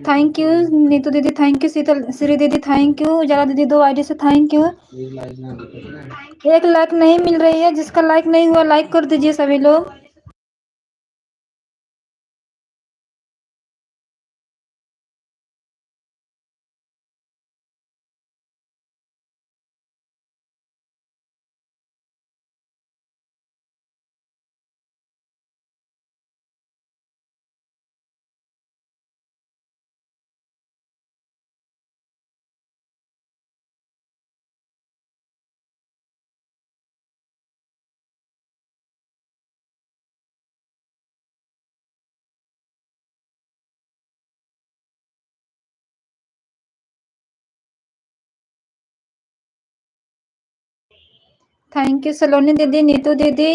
Thank you Neetu दीदी, thank you शीतल श्री दीदी, thank you उजाला दीदी, 2 आईडी से थैंक यू। एक लाइक नहीं मिल रही है, जिसका लाइक नहीं हुआ लाइक कर दीजिए सभी लोग। थैंक यू सलोनी दीदी, नीतू दीदी,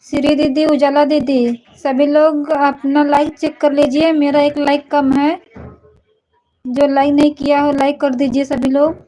श्री दीदी, उजाला दीदी, सभी लोग अपना लाइक चेक कर लीजिए, मेरा एक लाइक कम है। जो लाइक नहीं किया हो लाइक कर दीजिए सभी लोग।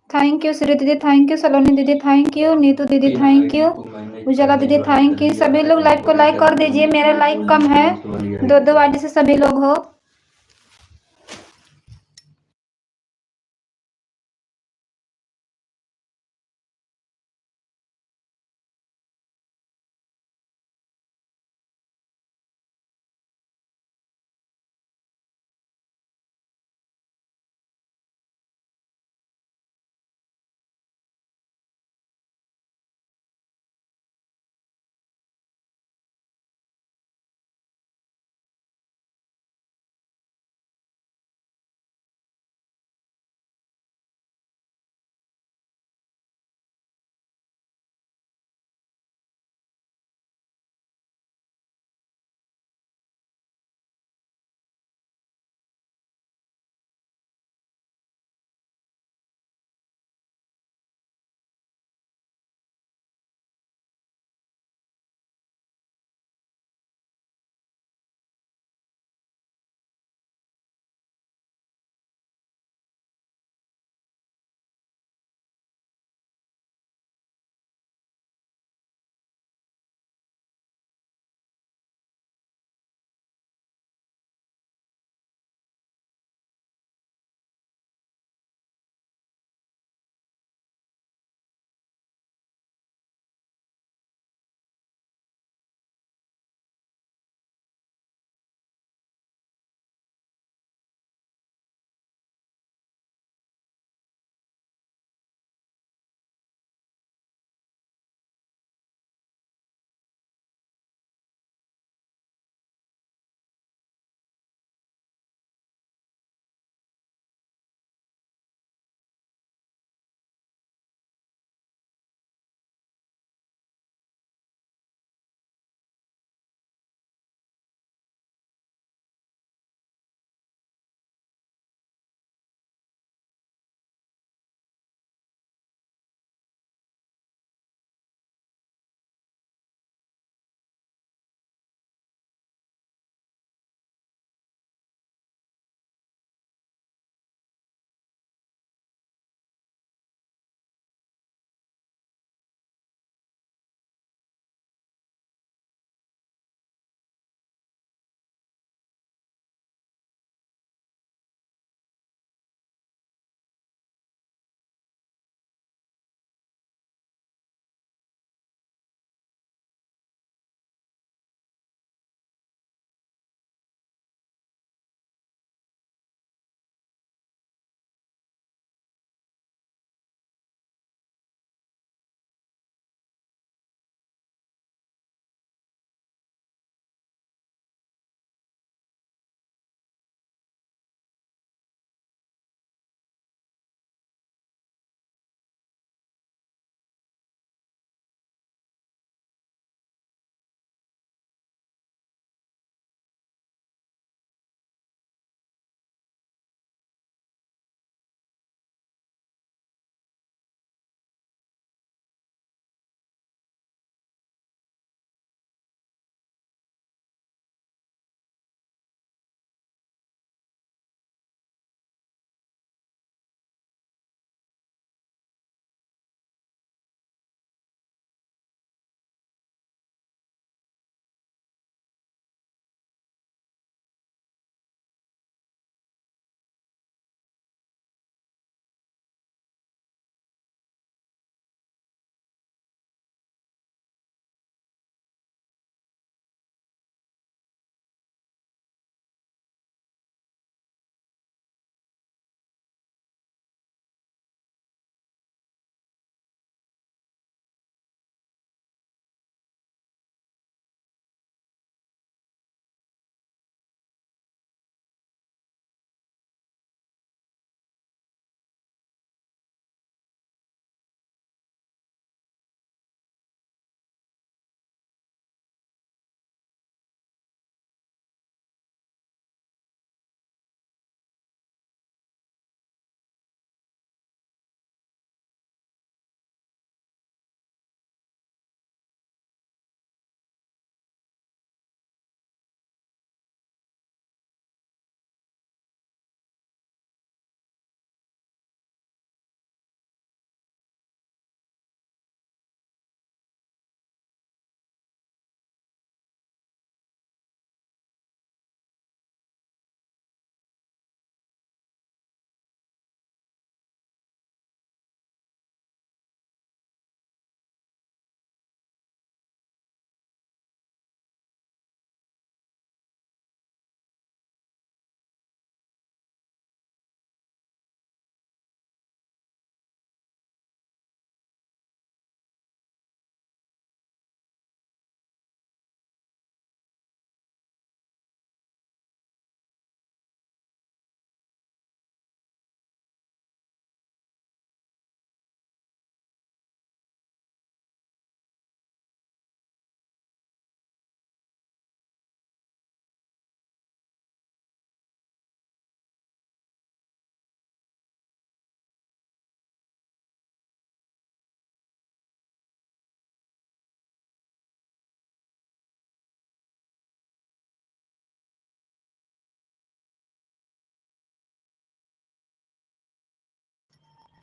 थैंक यू श्री दीदी, थैंक यू सलोनी दीदी, थैंक यू नीतू दीदी, थैंक यू उजाला दीदी, थैंक यू। सभी लोग लाइव को लाइक कर दीजिए, मेरा लाइक कम है, दो दो आईडी से सभी लोग हो।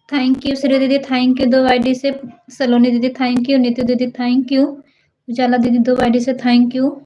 थैंक यू श्री दीदी, थैंक यू 2 आईडी से। सलोनी दीदी थैंक यू, नीतू दीदी थैंक यू, उजाला दीदी 2 आईडी से थैंक यू।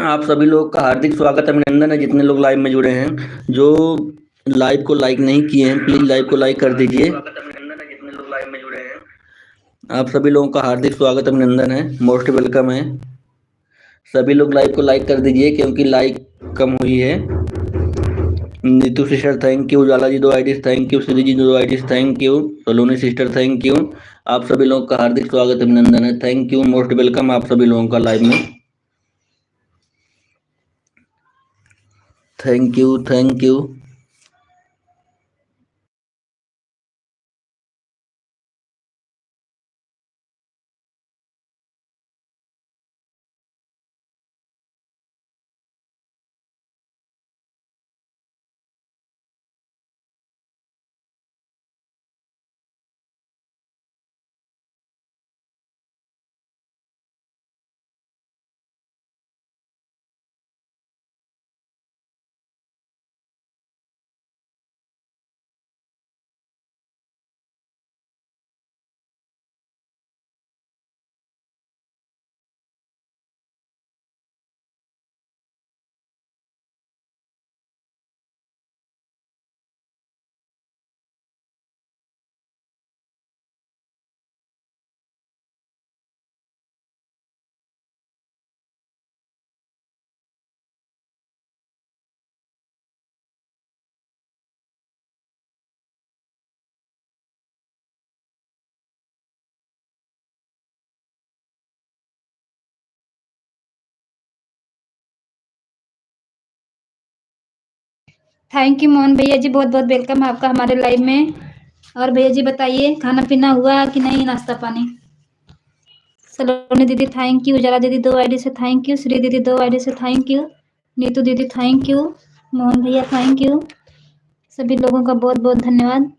आप सभी लोग का हार्दिक स्वागत अभिनंदन है, जितने लोग लाइव में जुड़े हैं। जो लाइव को लाइक नहीं किए हैं प्लीज लाइव को लाइक कर दीजिए। आप सभी लोगों का हार्दिक स्वागत अभिनंदन है, मोस्ट वेलकम है। सभी लोग लाइव को लाइक कर दीजिए क्योंकि लाइक कम हुई है। Neetu sister thank you, Ujala ji 2 IDs thank you, Shri ji 2 IDs thank you, Saloni sister thank you. आप सभी लोगों का हार्दिक स्वागत अभिनंदन है, थैंक यू, मोस्ट वेलकम आप सभी लोगों का लाइव में। Thank you, thank you. Thank you Mohan भैया जी, बहुत बहुत वेलकम है आपका हमारे लाइव में। और भैया जी बताइए खाना पीना हुआ कि नहीं, नाश्ता पानी? सलोनी दीदी थैंक यू, उजाला दीदी 2 आईडी से थैंक यू, श्री दीदी 2 आईडी से थैंक यू, नीतू दीदी थैंक यू, मोहन भैया थैंक यू। सभी लोगों का बहुत बहुत धन्यवाद।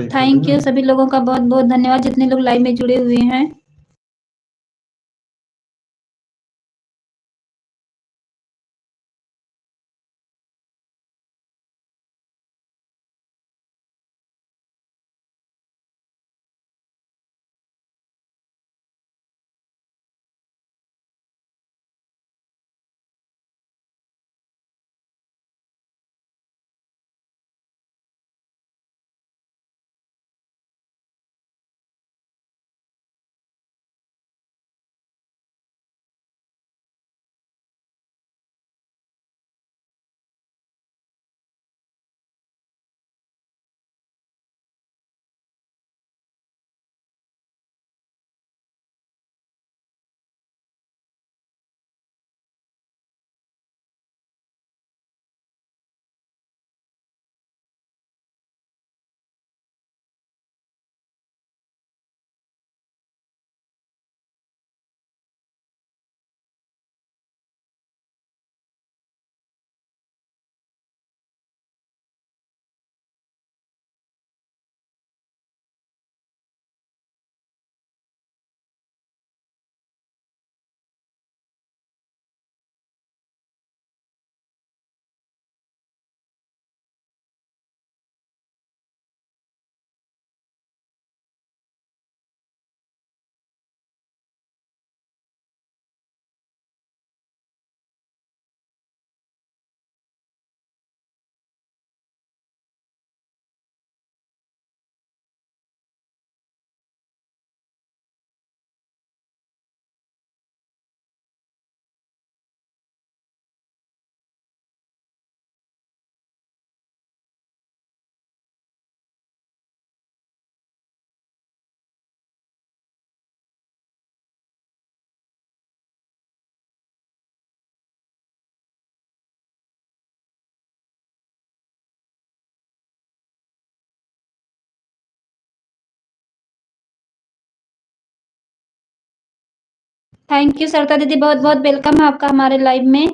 थैंक यू सभी लोगों का बहुत बहुत धन्यवाद जितने लोग लाइव में जुड़े हुए हैं। थैंक यू सरिता दीदी, बहुत बहुत वेलकम है आपका हमारे लाइव में।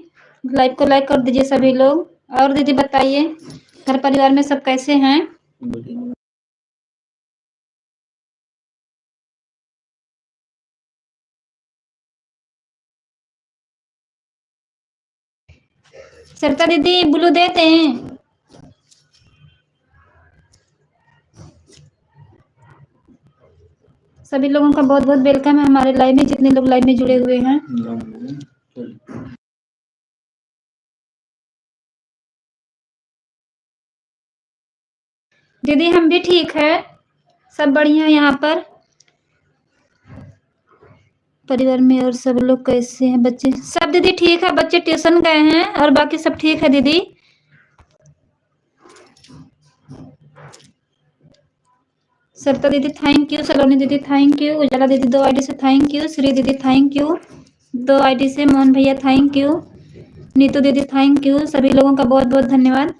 लाइव को लाइक कर दीजिए सभी लोग। और दीदी बताइए घर परिवार में सब कैसे हैं? सरिता दीदी ब्लू देते हैं? सभी लोगों का बहुत बहुत वेलकम है हमारे लाइव में जितने लोग लाइव में जुड़े हुए हैं। दीदी हम भी ठीक है, सब बढ़िया है यहाँ पर परिवार में। और सब लोग कैसे हैं? बच्चे सब दीदी ठीक है, बच्चे ट्यूशन गए हैं और बाकी सब ठीक है दीदी। सरिता दीदी थैंक यू, सलोनी दीदी थैंक यू, उजाला दीदी 2 आईडी से थैंक यू, श्री दीदी थैंक यू 2 आईडी से, मोहन भैया थैंक यू, नीतू दीदी थैंक यू। सभी लोगों का बहुत बहुत धन्यवाद।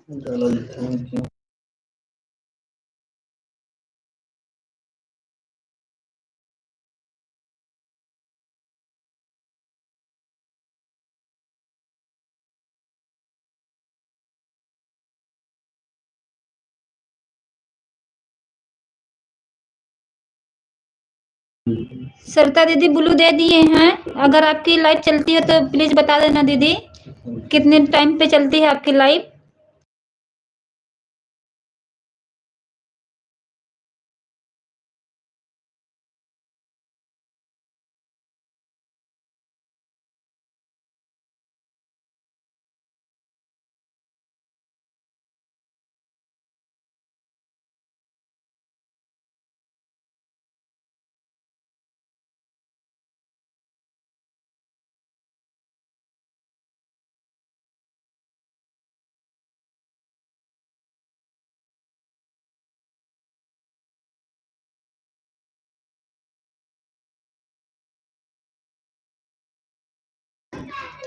सरिता दीदी ब्लू दे दिए हैं, अगर आपकी लाइव चलती है तो प्लीज बता देना दीदी कितने टाइम पे चलती है आपकी लाइव।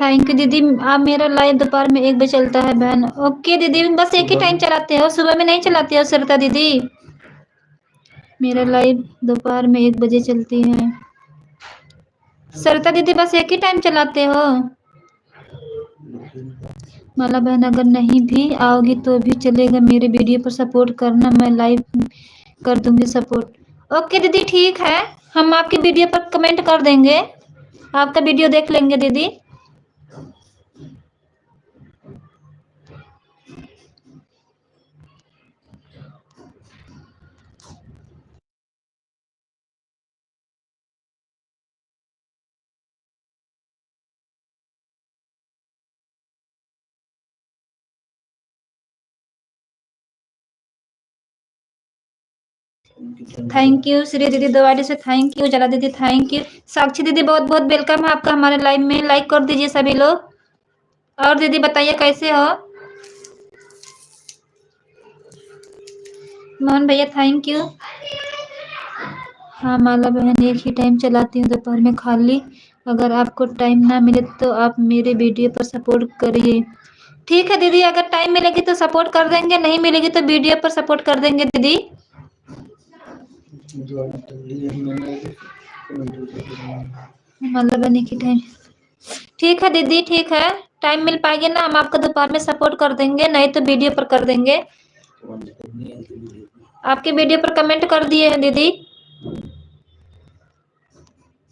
थैंक यू दीदी। आप मेरा लाइव दोपहर में 1 बजे चलता है बहन। ओके दीदी, बस एक ही टाइम चलाते हो, सुबह में नहीं चलाते हो सरिता दीदी? मेरा लाइव दोपहर में 1 बजे चलती है सरिता दीदी, बस एक ही टाइम चलाते हो? माला बहन अगर नहीं भी आओगी तो भी चलेगा, मेरे वीडियो पर सपोर्ट करना, मैं लाइव कर दूंगी सपोर्ट। ओके दीदी ठीक है, हम आपकी वीडियो पर कमेंट कर देंगे, आपका वीडियो देख लेंगे दीदी। थैंक यू श्री दीदी दोबारा से थैंक यू, उजाला दीदी थैंक यू, साक्षी दीदी बहुत बहुत वेलकम है आपका हमारे लाइव में, लाइक कर दीजिए सभी लोग। और दीदी बताइए कैसे हो? मोहन भैया थैंक यू। हाँ माला बहन एक ही टाइम चलाती हूँ दोपहर में खाली, अगर आपको टाइम ना मिले तो आप मेरे वीडियो पर सपोर्ट करिए। ठीक है दीदी, अगर टाइम मिलेगी तो सपोर्ट कर देंगे, नहीं मिलेगी तो वीडियो पर सपोर्ट कर देंगे दीदी। मतलब बने की टाइम ठीक है दीदी ठीक है, टाइम मिल पाएगी ना हम आपको दोपहर में सपोर्ट कर देंगे, नहीं तो वीडियो पर कर देंगे। आपके वीडियो पर कमेंट कर दिए हैं दीदी।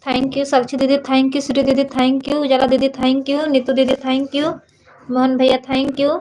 थैंक यू साक्षी दीदी थैंक यू, श्री दीदी थैंक यू, उजाला दीदी थैंक यू, नीतू दीदी थैंक यू, मोहन भैया thank you.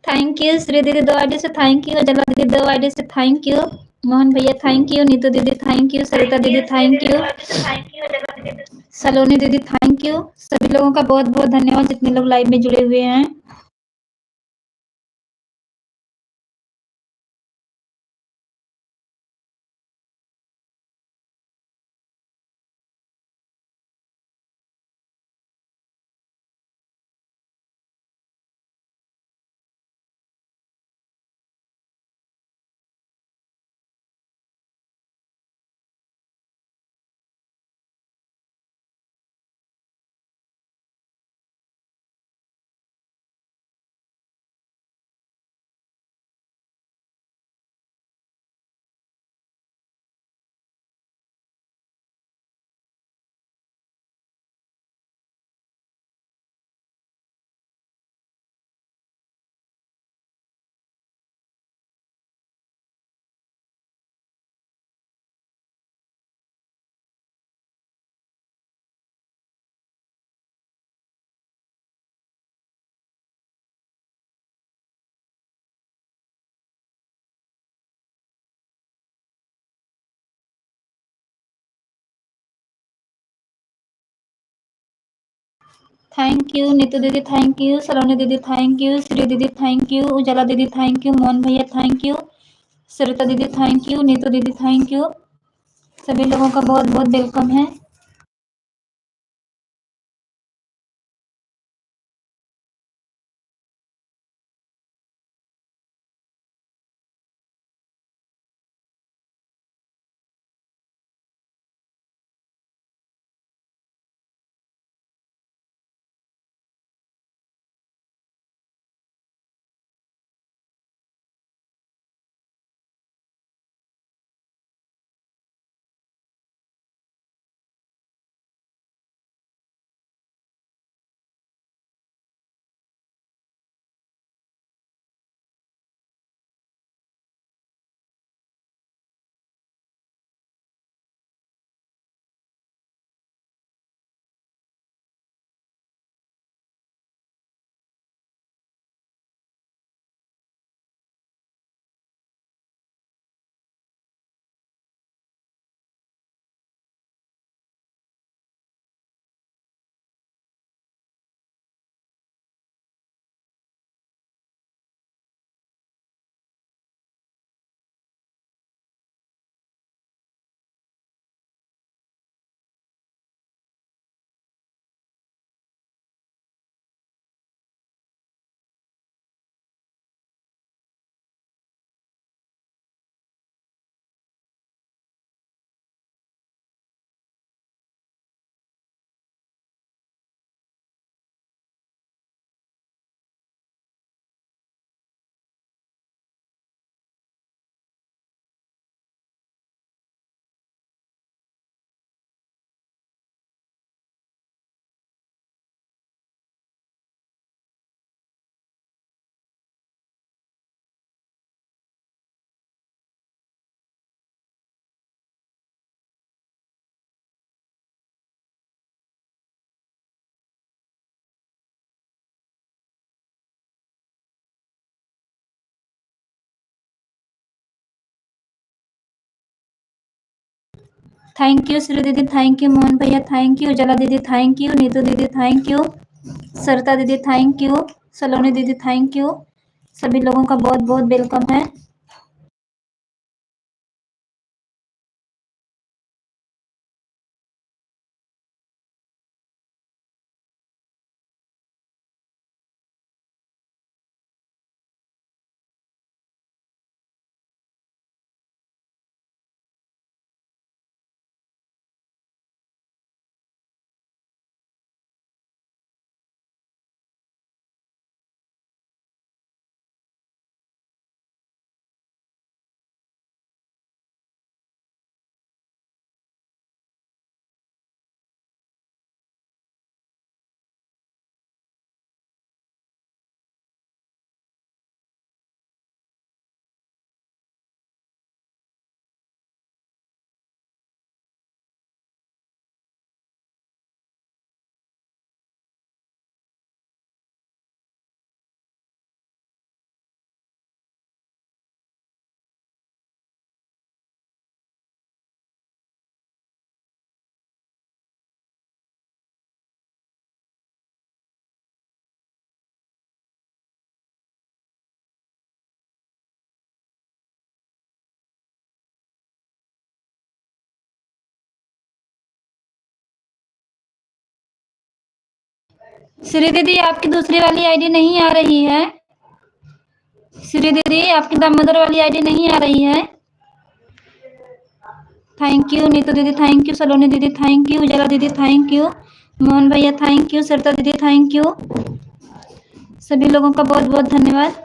Thank you Shri दीदी 2 आईडी से थैंक यू, उजाला दीदी 2 आईडी से थैंक यू, मोहन भैया थैंक यू, नीतू दीदी थैंक यू, सरिता दीदी थैंक यू, सलोनी दीदी थैंक यू। सभी लोगों का बहुत बहुत धन्यवाद जितने लोग लाइव में जुड़े हुए हैं। थैंक यू नीतू दीदी थैंक यू, सलोनी दीदी थैंक यू, श्री दीदी थैंक यू, उजाला दीदी थैंक यू, मोहन भैया थैंक यू, सरिता दीदी थैंक यू, नीतू दीदी थैंक यू। सभी लोगों का बहुत बहुत वेलकम है। थैंक यू श्री दीदी थैंक यू, मोहन भैया थैंक यू, उजाला दीदी थैंक यू, नीतू दीदी थैंक यू, सरिता दीदी थैंक यू, सलोनी दीदी थैंक यू। सभी लोगों का बहुत बहुत वेलकम है। श्री दीदी आपकी दूसरी वाली आईडी नहीं आ रही है। श्री दीदी आपकी दामोदर वाली आईडी नहीं आ रही है। थैंक यू नीतू दीदी, थैंक यू सलोनी दीदी, थैंक यू उजाला दीदी, थैंक यू मोहन भैया, थैंक यू सरिता दीदी, थैंक यू। सभी लोगों का बहुत बहुत धन्यवाद।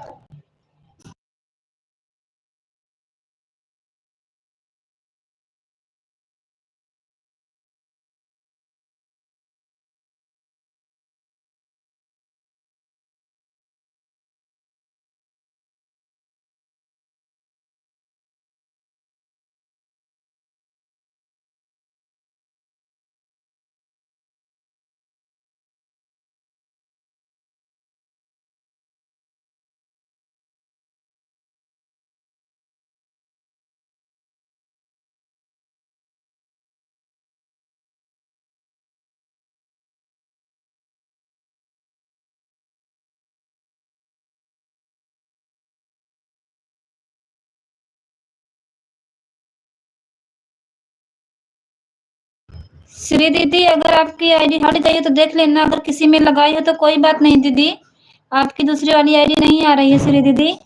श्री दीदी अगर आपकी आईडी हट जाइए तो देख लेना, अगर किसी में लगाई हो तो कोई बात नहीं दीदी, आपकी दूसरी वाली आईडी नहीं आ रही है श्री दीदी।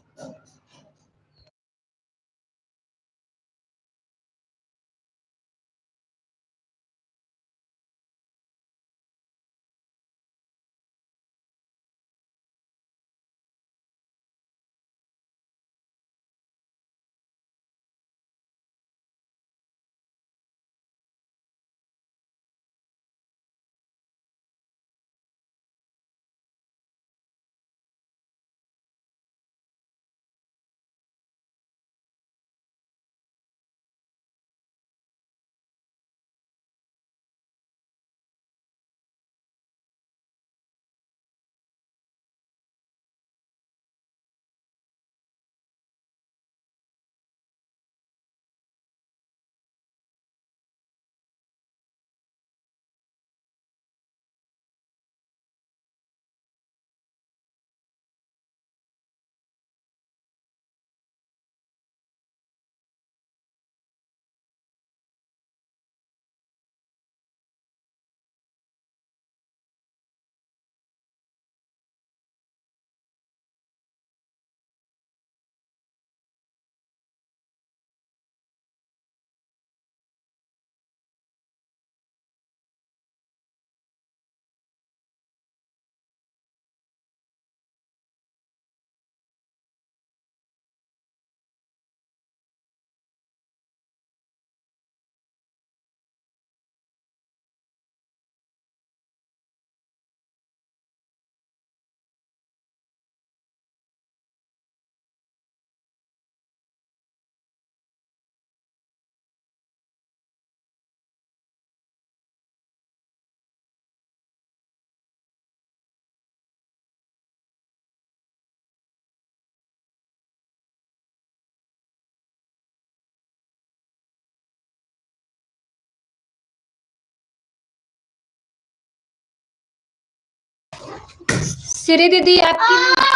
श्री दीदी आपकी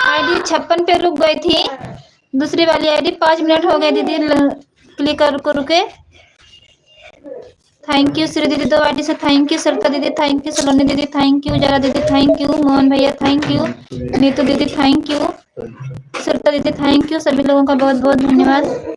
आईडी 56 पे रुक गई थी, दूसरी वाली आईडी 5 मिनट हो गए दीदी क्लिक कर रुके। थैंक यू श्री दीदी, 2 आईडी से थैंक यू सरिता दीदी, थैंक यू सलोनी दीदी, थैंक यू उजाला दीदी, थैंक यू मोहन भैया, थैंक यू नीतू दीदी, थैंक यू सरिता दीदी, थैंक यू। सभी लोगों का बहुत बहुत धन्यवाद।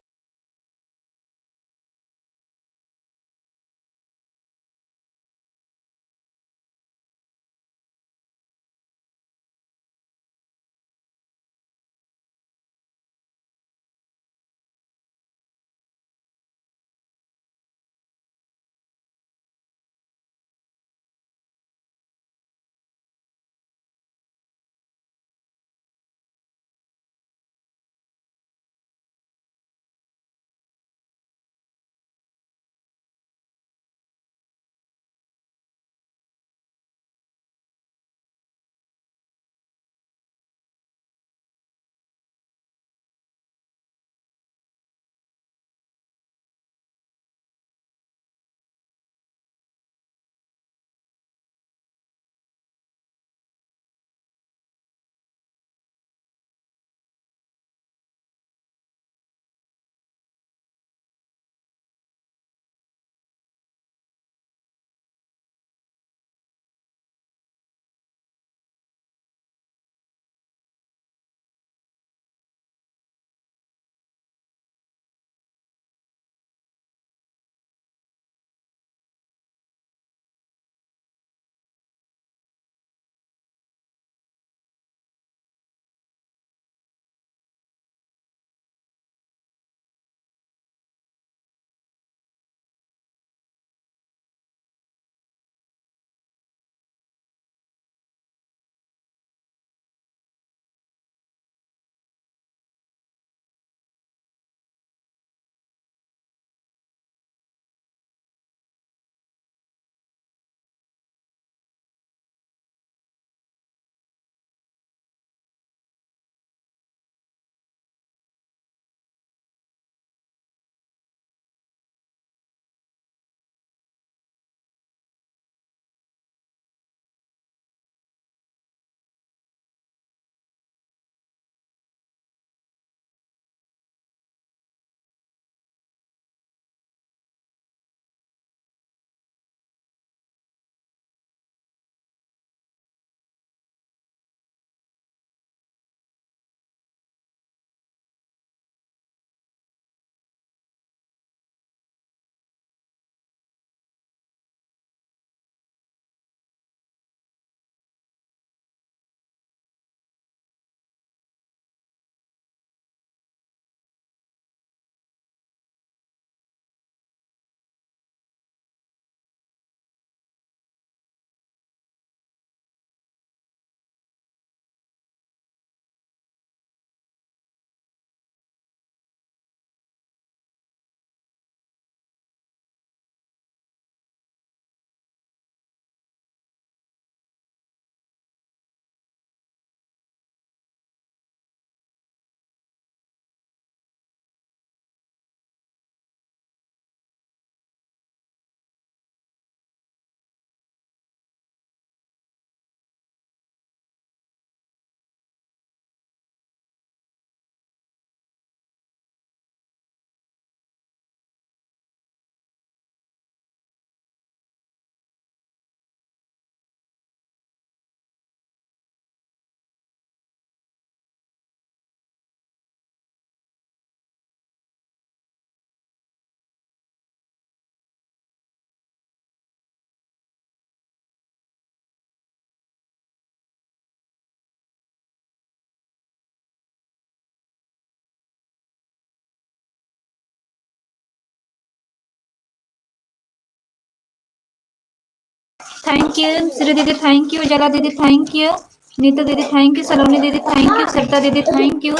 थैंक यू, श्री दीदी थैंक यू, उजाला दीदी थैंक यू, नीतू दीदी थैंक यू, सलोनी दीदी थैंक यू, सरिता दीदी थैंक यू,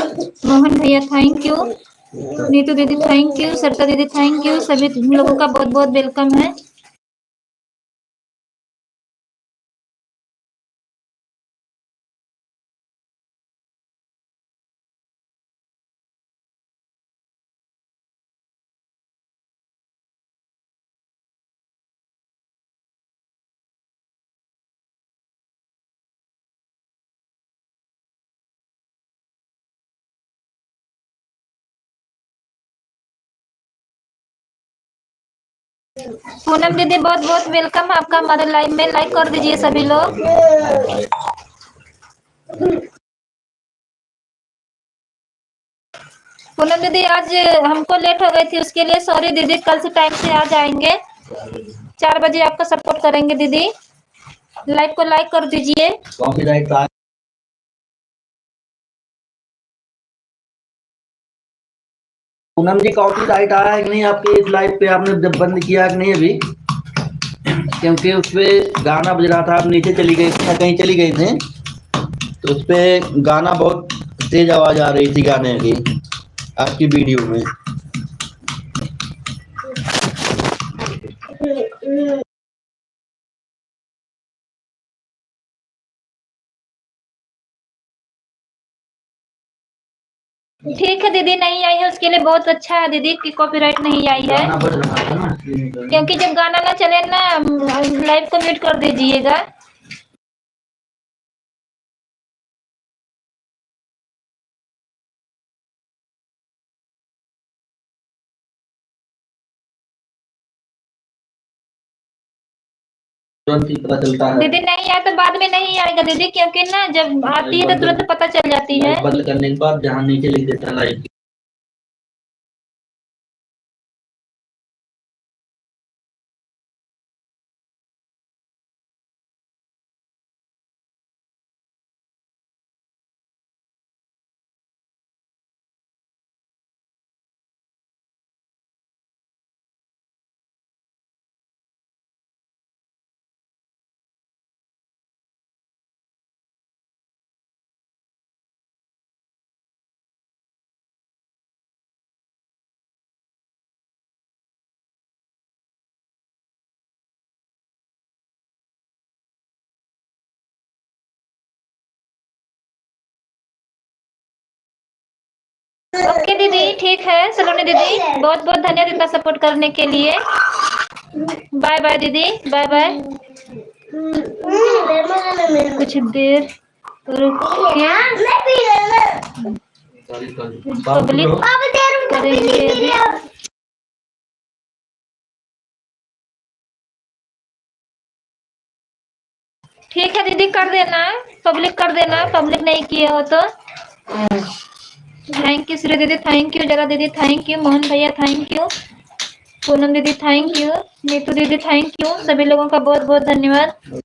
मोहन भैया थैंक यू, नीतू दीदी थैंक यू, सरिता दीदी थैंक यू, सभी लोगों का बहुत बहुत वेलकम है। पूनम दीदी बहुत बहुत वेलकम आपका हमारे लाइव में, लाइक कर दीजिए सभी लोग। पूनम दीदी आज हमको लेट हो गई थी, उसके लिए सॉरी दीदी, कल से टाइम से आ जाएंगे, 4 बजे आपका सपोर्ट करेंगे दीदी। लाइव को लाइक कर दीजिए। पूनम जी कॉपीराइट आ रहा है कि नहीं आपके इस लाइव पे? आपने जब बंद किया कि नहीं अभी? क्योंकि उस पे गाना बज रहा था, आप नीचे चली गई थी या कहीं चली गई थी, तो उस पे गाना बहुत तेज आवाज आ रही थी गाने की आपकी वीडियो में। ठीक है दीदी, नहीं आई है उसके लिए बहुत अच्छा है दीदी कि कॉपीराइट नहीं आई है, गाना बज रहा था ना, क्योंकि जब गाना ना चले ना लाइव को म्यूट कर दीजिएगा। तुरंत ही पता चलता है। दीदी नहीं आया तो बाद में नहीं आएगा दीदी, क्योंकि ना जब आती है तो तुरंत पता चल जाती है। बंद करने के बाद जहाँ नीचे लिख देता है लाइव। ओके दीदी, ठीक है सलोनी दीदी, बहुत बहुत धन्यवाद इतना सपोर्ट करने के लिए। बाय बाय दीदी, बाय बाय। कुछ देर रुकिए, पब्लिक करेंगे अभी। ठीक है दीदी, कर देना, पब्लिक कर देना, पब्लिक नहीं किए हो तो। थैंक यू श्री दीदी, थैंक यू जरा दीदी, थैंक यू मोहन भैया, थैंक यू पूनम दीदी, थैंक यू नीतू दीदी, थैंक यू, सभी लोगों का बहुत बहुत धन्यवाद।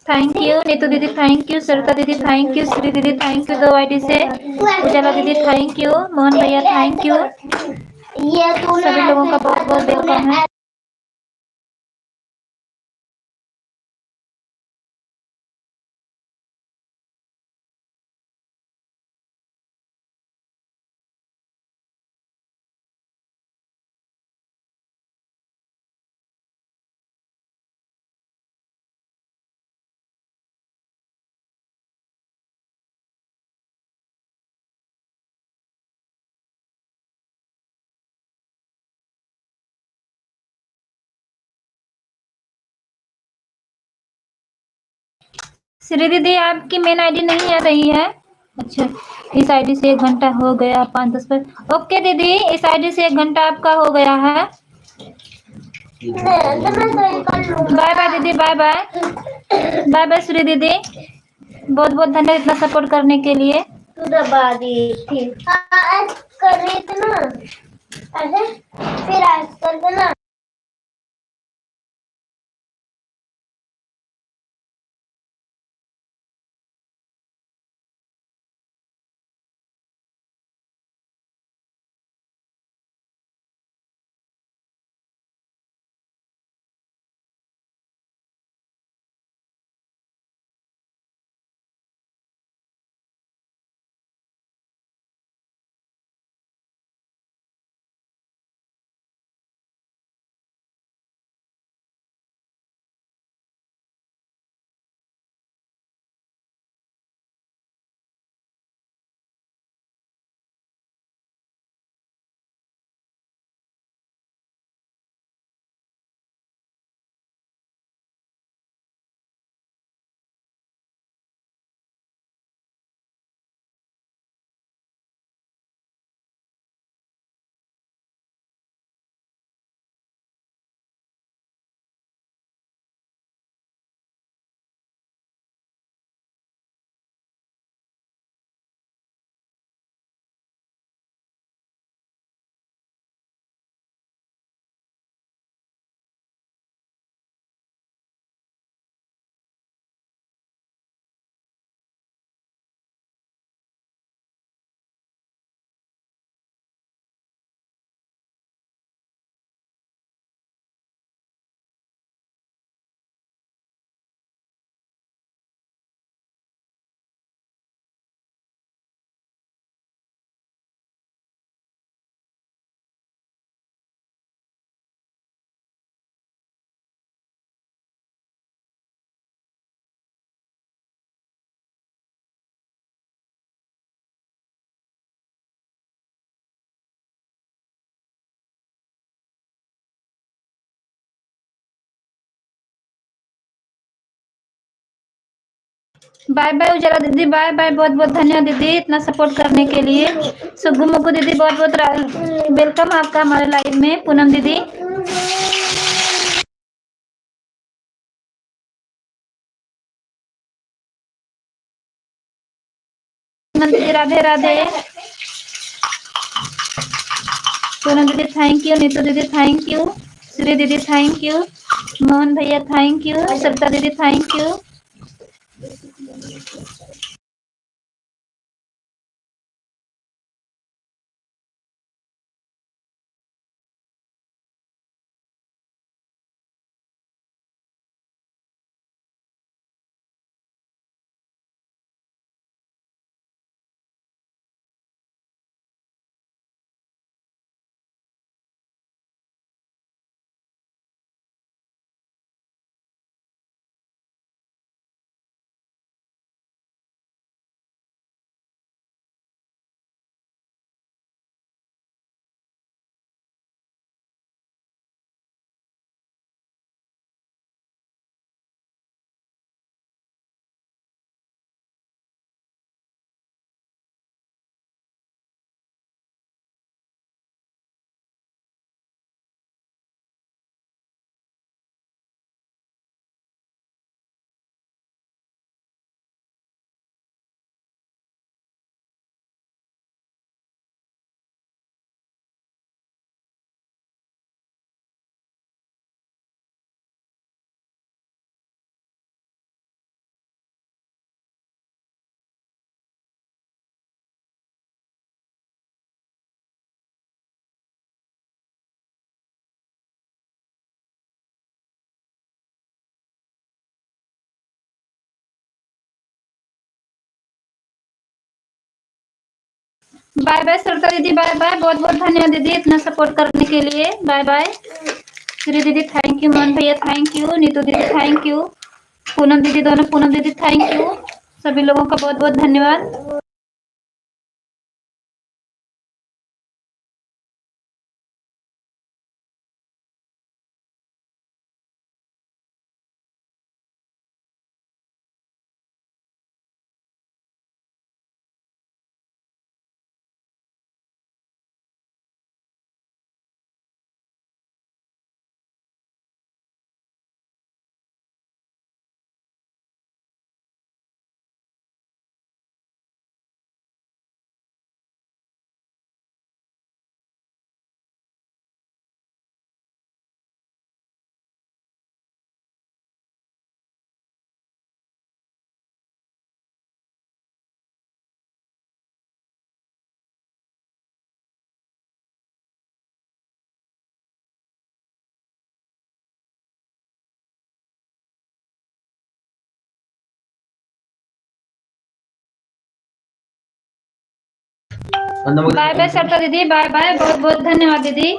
थैंक यू नीतू दीदी, थैंक यू सरिता दीदी, थैंक यू श्री दीदी, थैंक यू 2 आईडी से। उजाला दीदी थैंक यू, मोहन भैया थैंक यू। सभी लोगों का बहुत बहुत वेलकम है। श्री दीदी आपकी मेन आईडी नहीं आ रही है। अच्छा, इस आईडी से 1 घंटा हो गया 5-10 पर। ओके दीदी, इस आईडी से 1 घंटा आपका हो गया है। बाय बाय दीदी, bye bye, bye bye Shri दीदी। बहुत बहुत धन्यवाद इतना सपोर्ट करने के लिए। तू दबा दी थी आज कर रही थी ना ऐसे, फिर आज कर देना। बाय बाय उजाला दीदी, बाय बाय, बहुत बहुत धन्यवाद दीदी इतना सपोर्ट करने के लिए। सुग्गू मुग्गू दीदी बहुत बहुत वेलकम आपका हमारे लाइव में। पूनम दीदी, दीदी राधे राधे। पूनम दीदी थैंक यू, नीतू दीदी थैंक यू, श्री दीदी थैंक यू, मोहन भैया थैंक यू, सरिता दीदी थैंक यू। बाय बाय सरिता दीदी, बाय बाय। बहुत बहुत धन्यवाद दीदी इतना सपोर्ट करने के लिए। Bye bye. श्री दीदी थैंक यू, मोहन भैया थैंक यू, नीतू दीदी थैंक यू, पूनम दीदी, दोनों पूनम दीदी थैंक यू। सभी लोगों का बहुत बहुत धन्यवाद। बाय बाय सरिता दीदी, बाय बाय। बहुत बहुत धन्यवाद दीदी।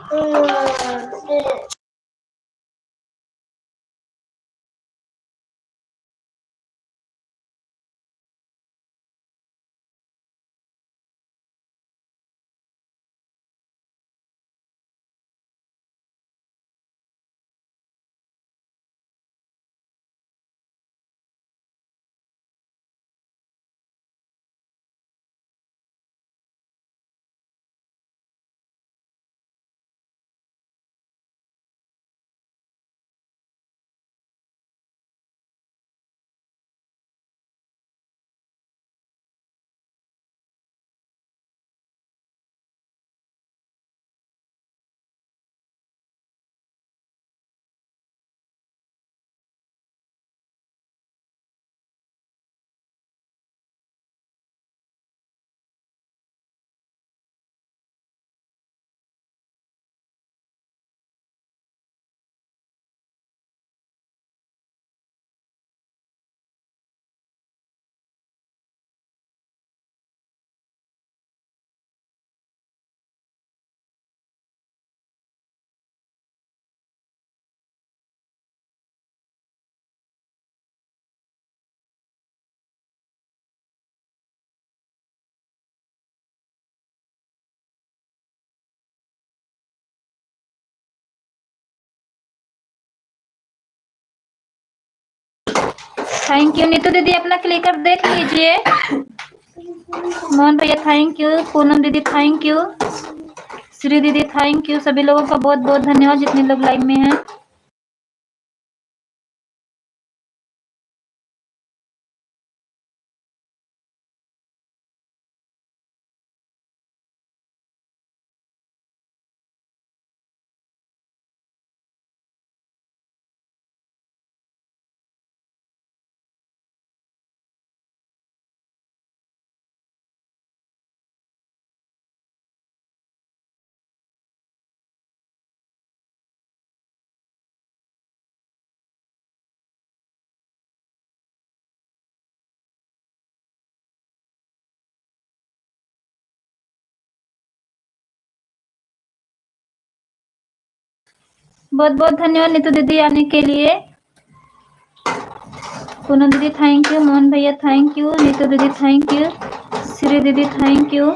थैंक यू नीतू दीदी, अपना क्लिकर देख लीजिए। मोहन भैया थैंक यू, पूनम दीदी थैंक यू, श्री दीदी थैंक यू। सभी लोगों का बहुत बहुत धन्यवाद जितने लोग लाइव में हैं। बहुत बहुत धन्यवाद नीतू दीदी आने के लिए। पूनम दीदी थैंक यू, मोहन भैया थैंक यू, नीतू दीदी थैंक यू, श्री दीदी thank you.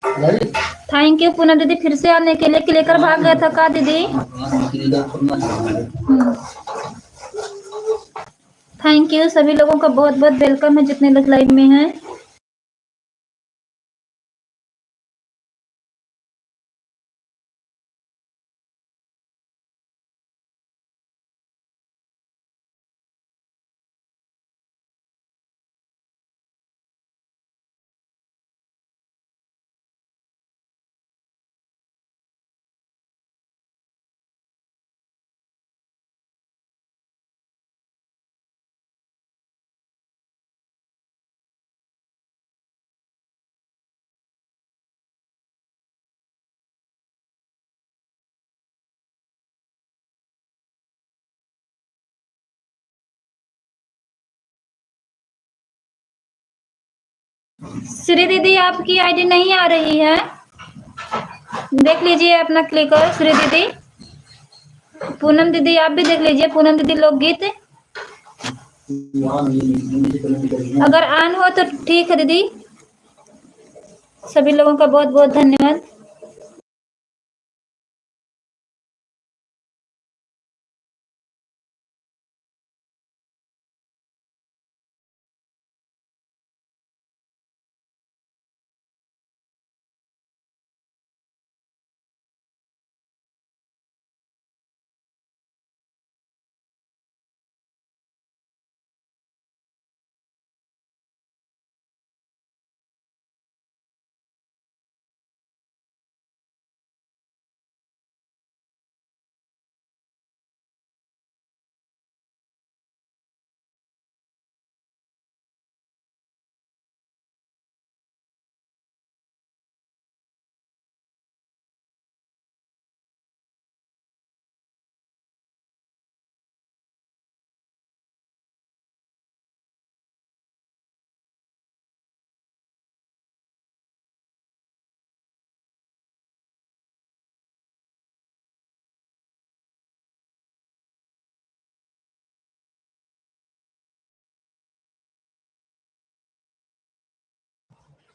Thank you Poonam दीदी फिर से आने के लिए कि लेकर भाग गया था का दीदी। थैंक यू सभी लोगों का बहुत बहुत वेलकम है जितने लोग लाइव में हैं। श्री दीदी आपकी आईडी नहीं आ रही है, देख लीजिए अपना क्लिक कर श्री दीदी। पूनम दीदी आप भी देख लीजिए, पूनम दीदी लोकगीत अगर ऑन हो तो ठीक है दीदी। सभी लोगों का बहुत बहुत धन्यवाद।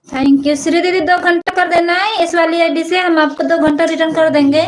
थैंक यू श्री दीदी 2 घंटा कर देना है इस वाली आईडी से, हम आपको 2 घंटा रिटर्न कर देंगे।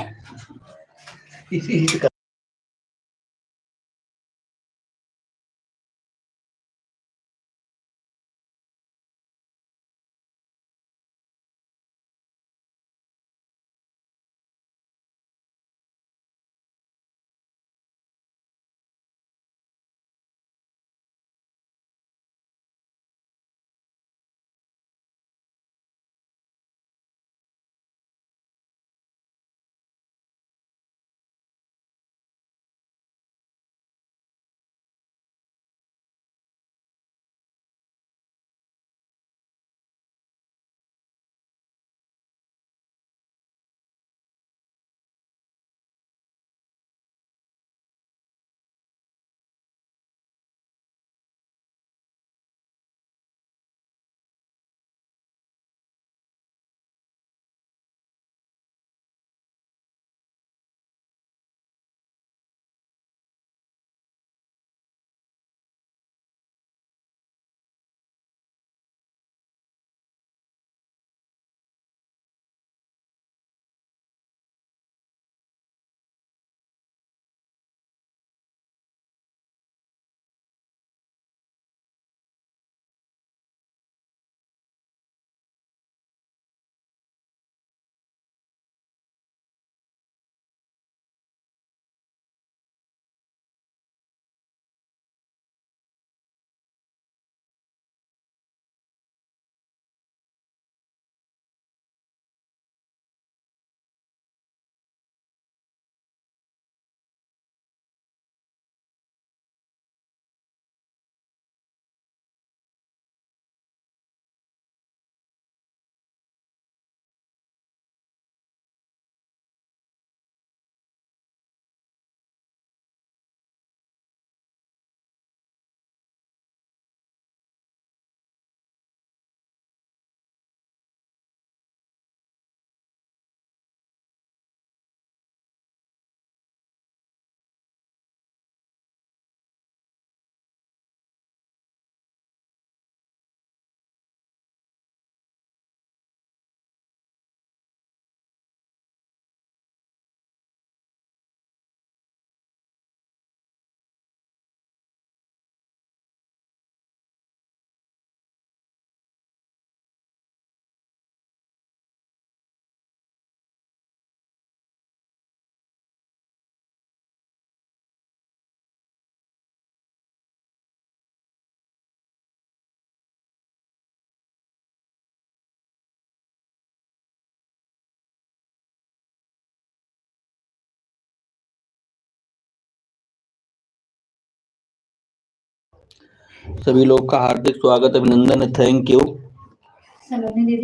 सभी लोग का हार्दिक स्वागत अभिनंदन है। Thank you.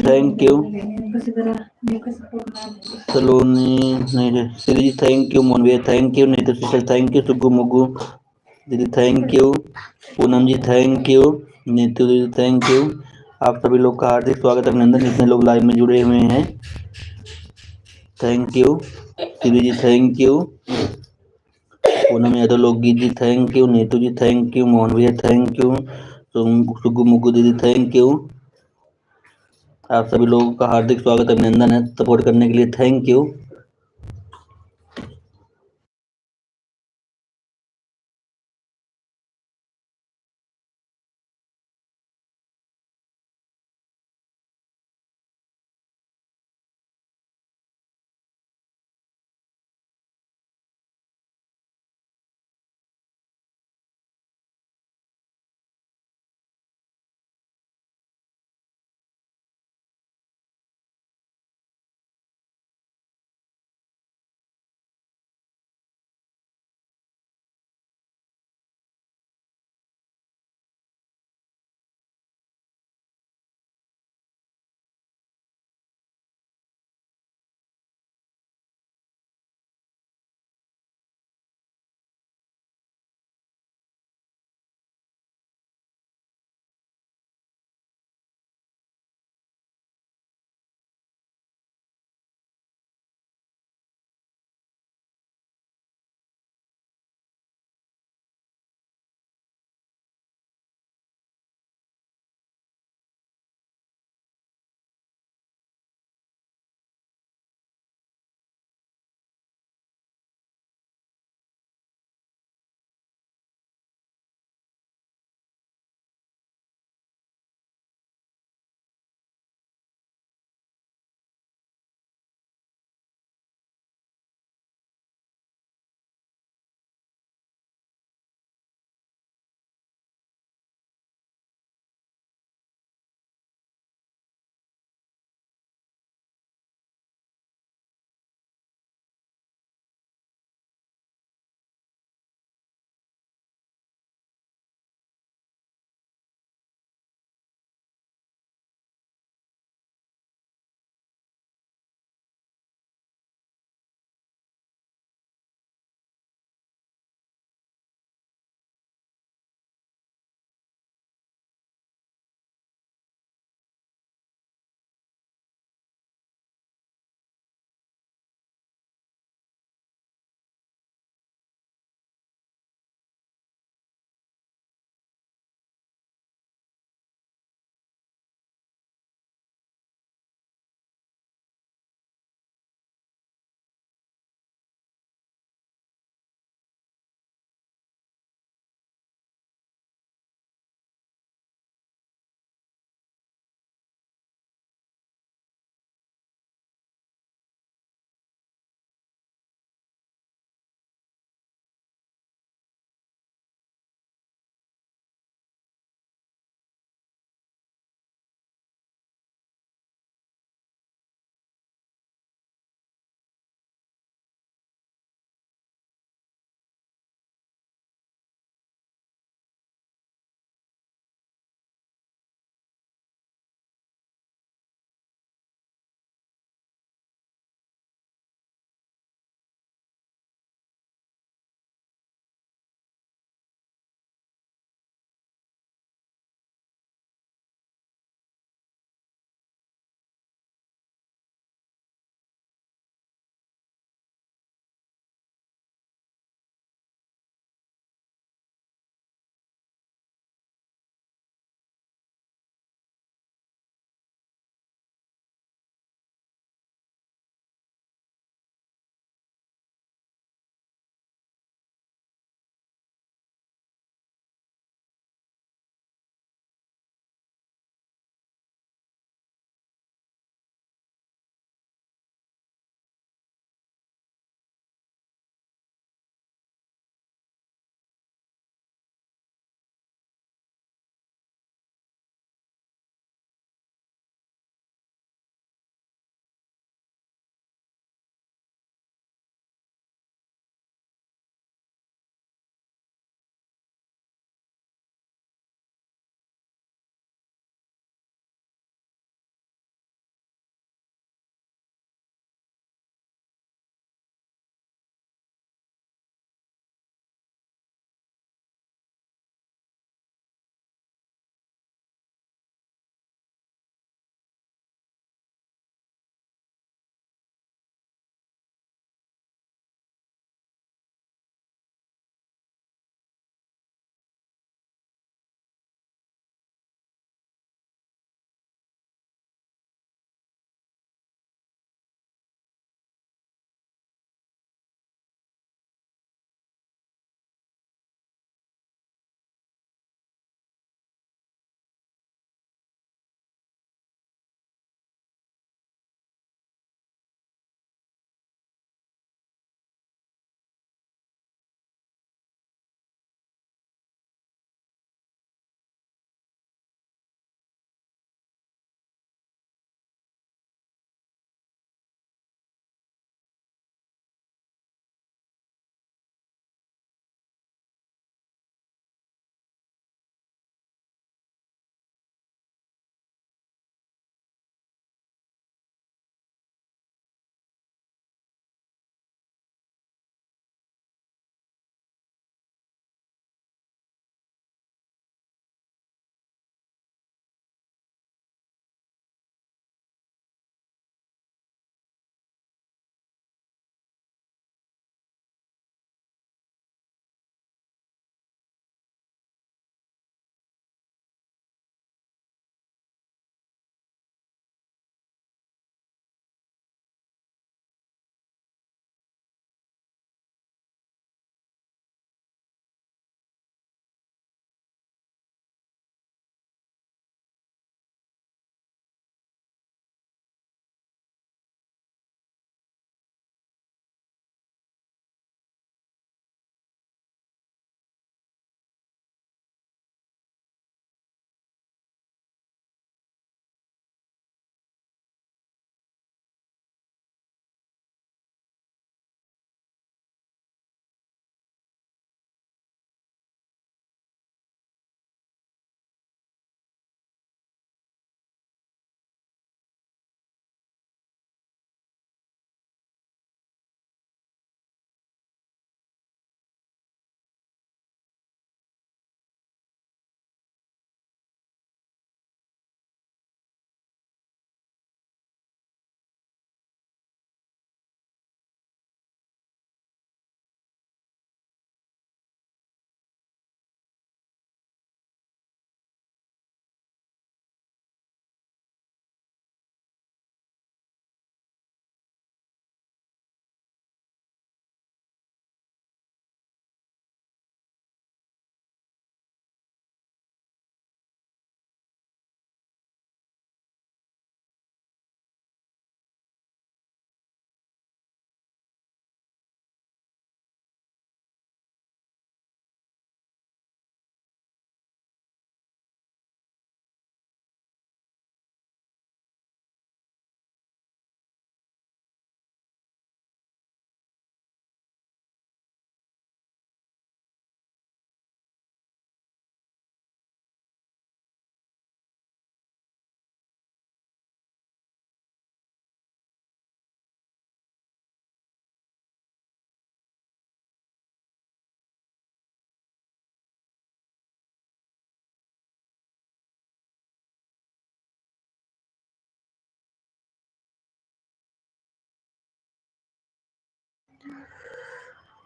Thank you Saloni नहीं श्री जी थैंक यू। मोहन भैया thank you. Neetu sister thank you. Suggu Muggu दीदी thank you. Poonam ji thank you. Neetu दीदी थैंक यू। आप सभी लोग का हार्दिक स्वागत अभिनंदन। जितने लोग लाइव में जुड़े हुए हैं thank you. Shri ji thank you. Poonam Yadav लोकगीत ji thank you. Neetu ji thank you. Mohan भैया थैंक यू। सुग्गू मुग्गू दीदी थैंक यू। आप सभी लोगों का हार्दिक स्वागत अभिनंदन है। सपोर्ट करने के लिए थैंक यू।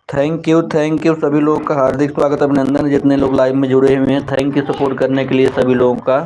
थैंक यू सभी लोग का हार्दिक स्वागत अभिनंदन जितने लोग लाइव में जुड़े हुए हैं। थैंक यू सपोर्ट करने के लिए सभी लोगों का।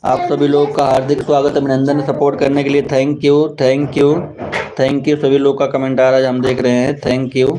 आप सभी लोग का हार्दिक स्वागत अभिनंदन सपोर्ट करने के लिए। थैंक यू सभी लोग का कमेंट आ रहा है, हम देख रहे हैं। Thank you.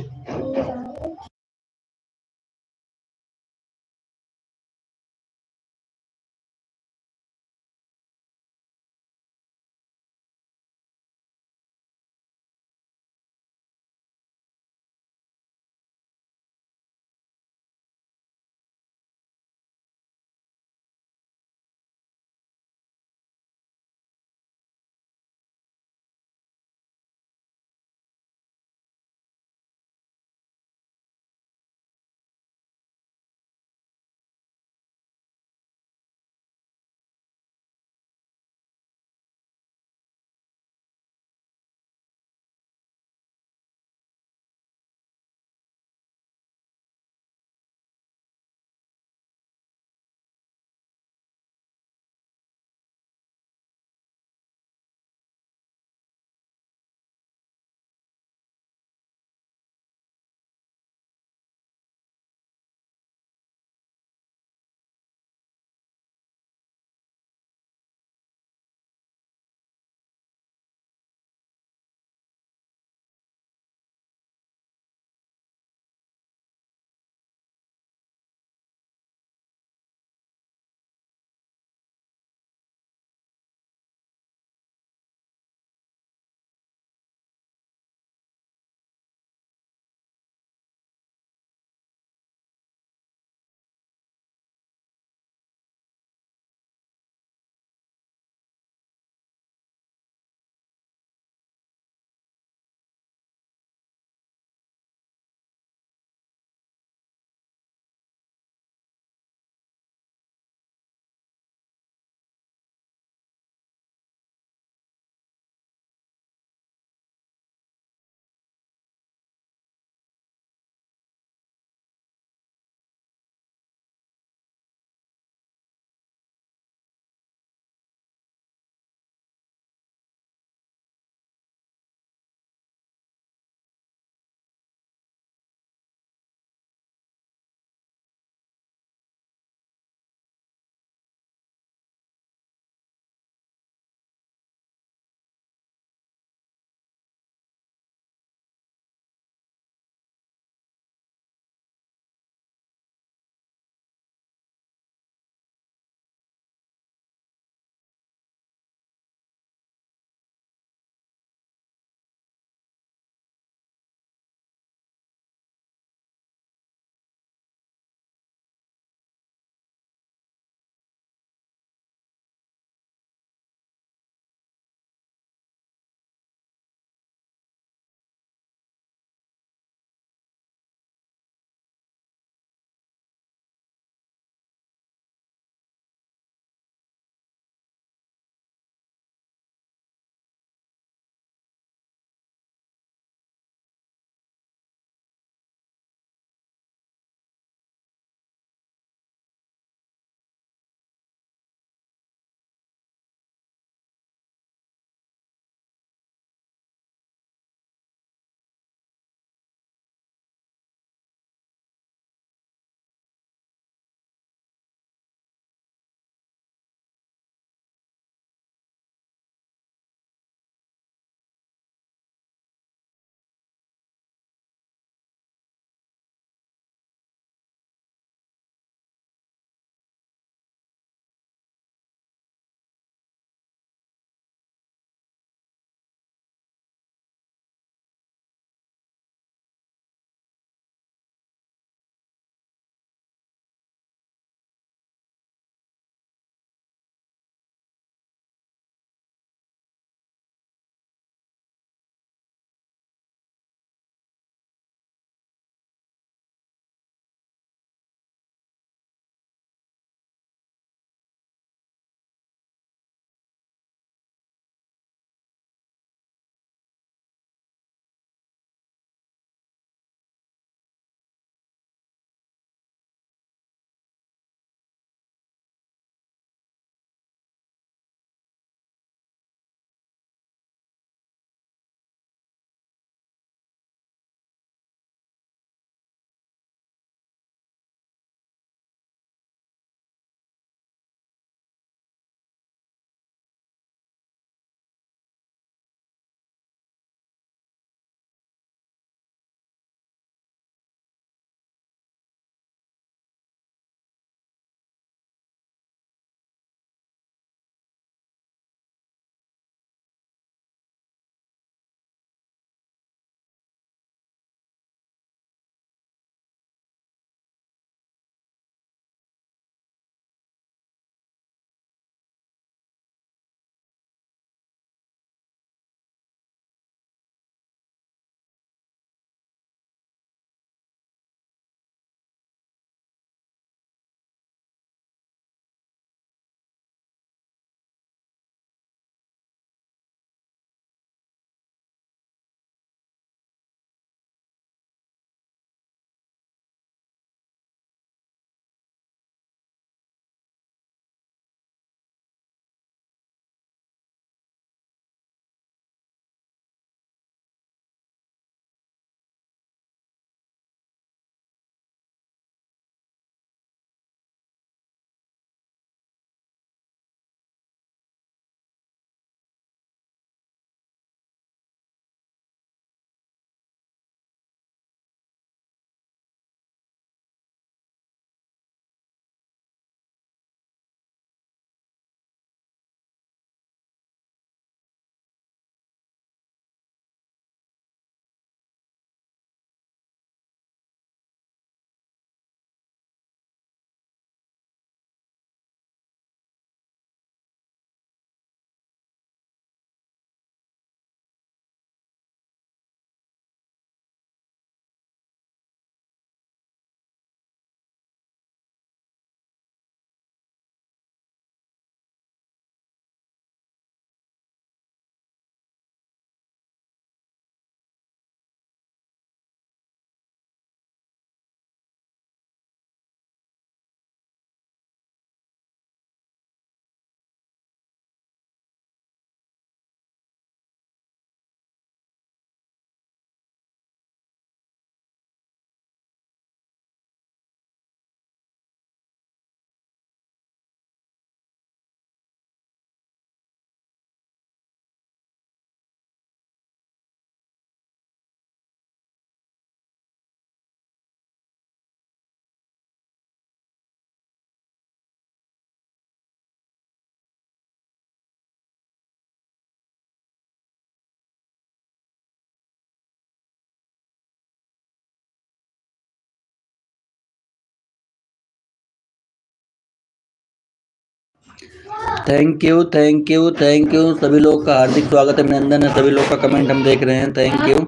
थैंक यू सभी लोग का हार्दिक स्वागत अभिनंदन है। सभी लोग का कमेंट हम देख रहे हैं। Thank you.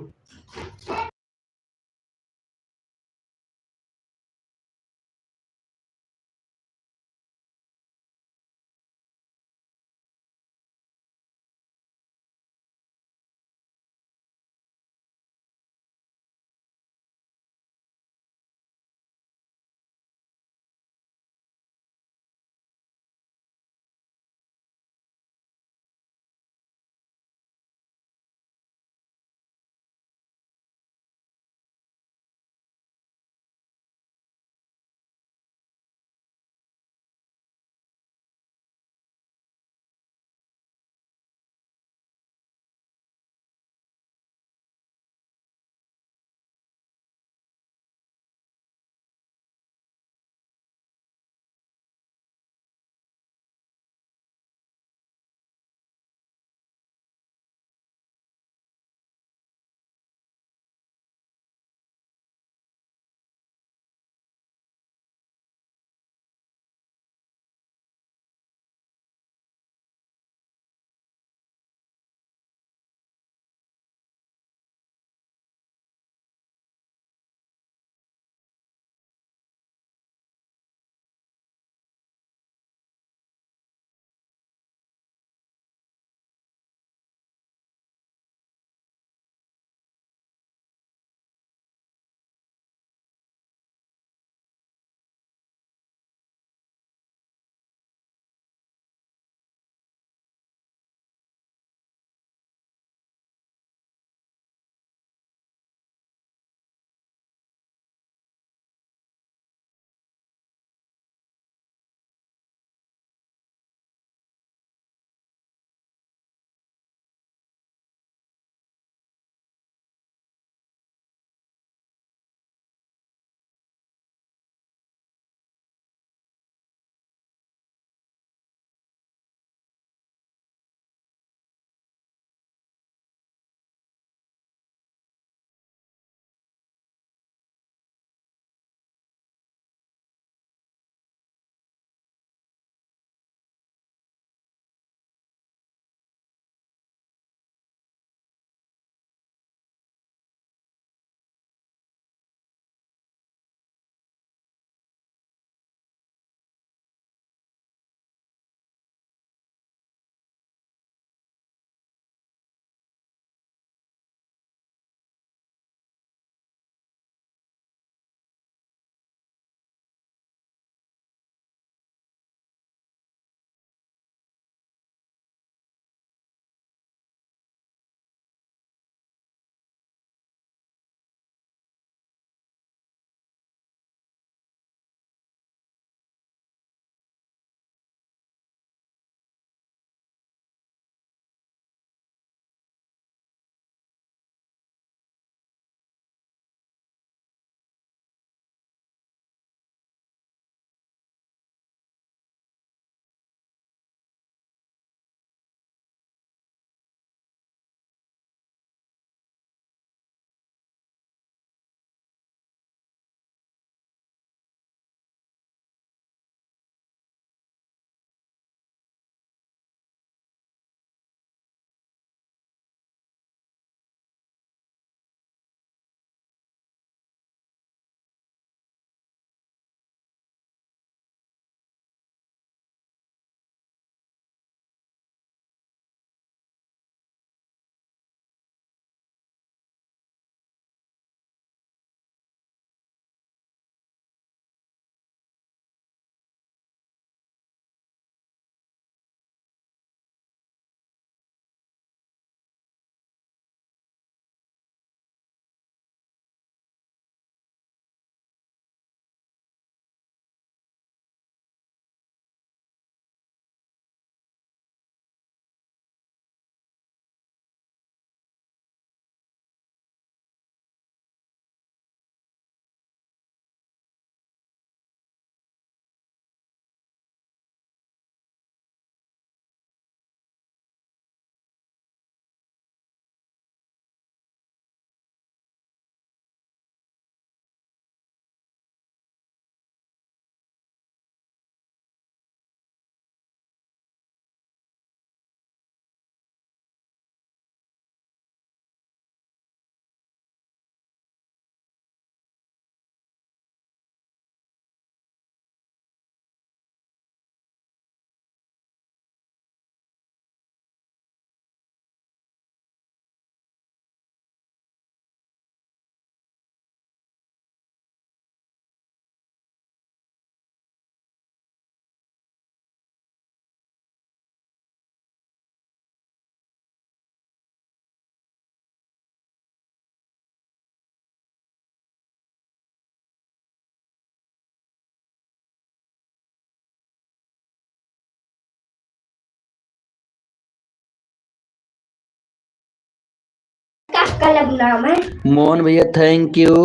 का अलग नाम है। मोहन भैया थैंक यू।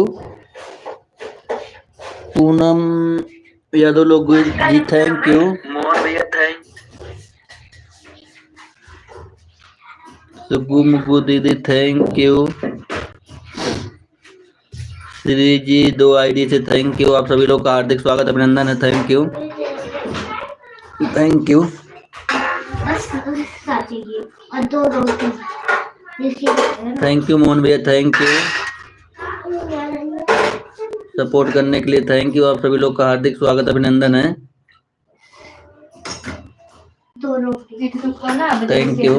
पूनम यादव लोग जी थैंक यू। मोहन भैया थैंक सुगु मुगु दीदी thank you. Shri ji 2 ID से थैंक यू। आप सभी लोग का हार्दिक स्वागत अभिनंदन है। Thank you thank you. बस चाहिए और 2 रोटी। थैंक यू मोहन भैया थैंक यू। सपोर्ट करने के लिए थैंक यू। आप सभी लोग का हार्दिक स्वागत अभिनंदन है। 2 रोटी thank you.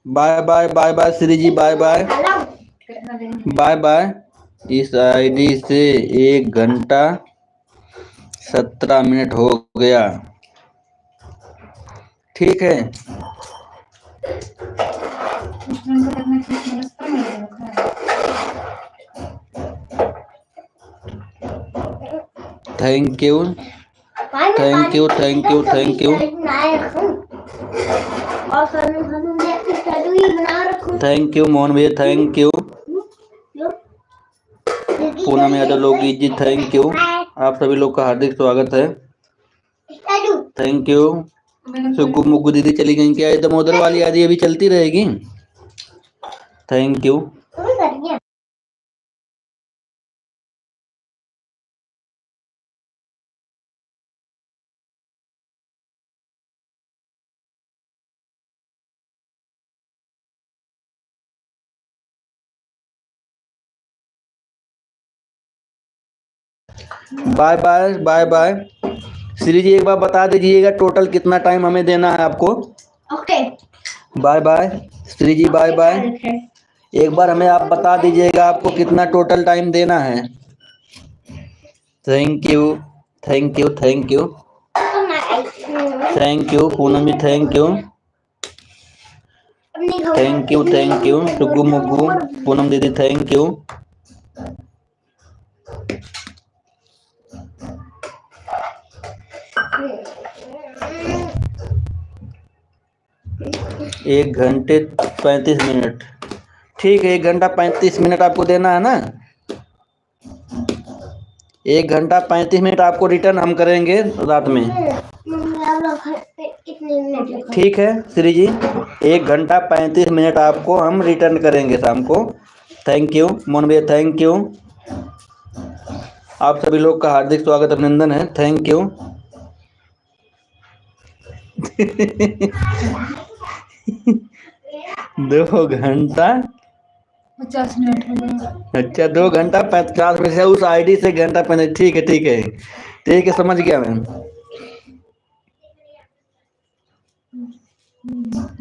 Bye bye bye bye Shri ji bye bye bye bye. इस आईडी से 1 घंटा 17 मिनट हो गया। ठीक है thank you thank you thank you thank you. और खानू खानू मैं कुछ करूँ ही बना रखूं। थैंक यू मोहन भैया, थैंक यू। पूनम यादव लोगी जी, थैंक यू। आप सभी लोग का हार्दिक स्वागत है, थैंक यू। सुग्गू मुग्गू दीदी चली गई क्या? एकदम उधर वाली आदि अभी चलती रहेगी, thank you. Bye bye bye bye. Shri ji एक बार बता दीजिएगा टोटल कितना टाइम हमें देना है आपको। Okay, bye bye Shri ji, bye bye. एक बार हमें आप बता दीजिएगा आपको कितना टोटल टाइम देना है। Thank you thank you thank you thank you Poonam ji, thank you thank you thank you. Suggu Muggu Poonam दीदी, थैंक यू। एक घंटे 35 मिनट, ठीक है। 1 घंटा 35 मिनट आपको देना है ना। 1 घंटा 35 मिनट आपको रिटर्न हम करेंगे रात में, ठीक है श्री जी। 1 घंटा 35 मिनट आपको हम रिटर्न करेंगे शाम को। थैंक यू मोहन भैया, थैंक यू। आप सभी लोग का हार्दिक स्वागत अभिनंदन है, थैंक यू। 50 मिनट हो गए। अच्छा 2 घंटा 50 मिनट से उस आईडी से 1 घंटा 50, ठीक है ठीक है ठीक है, समझ गया मैं।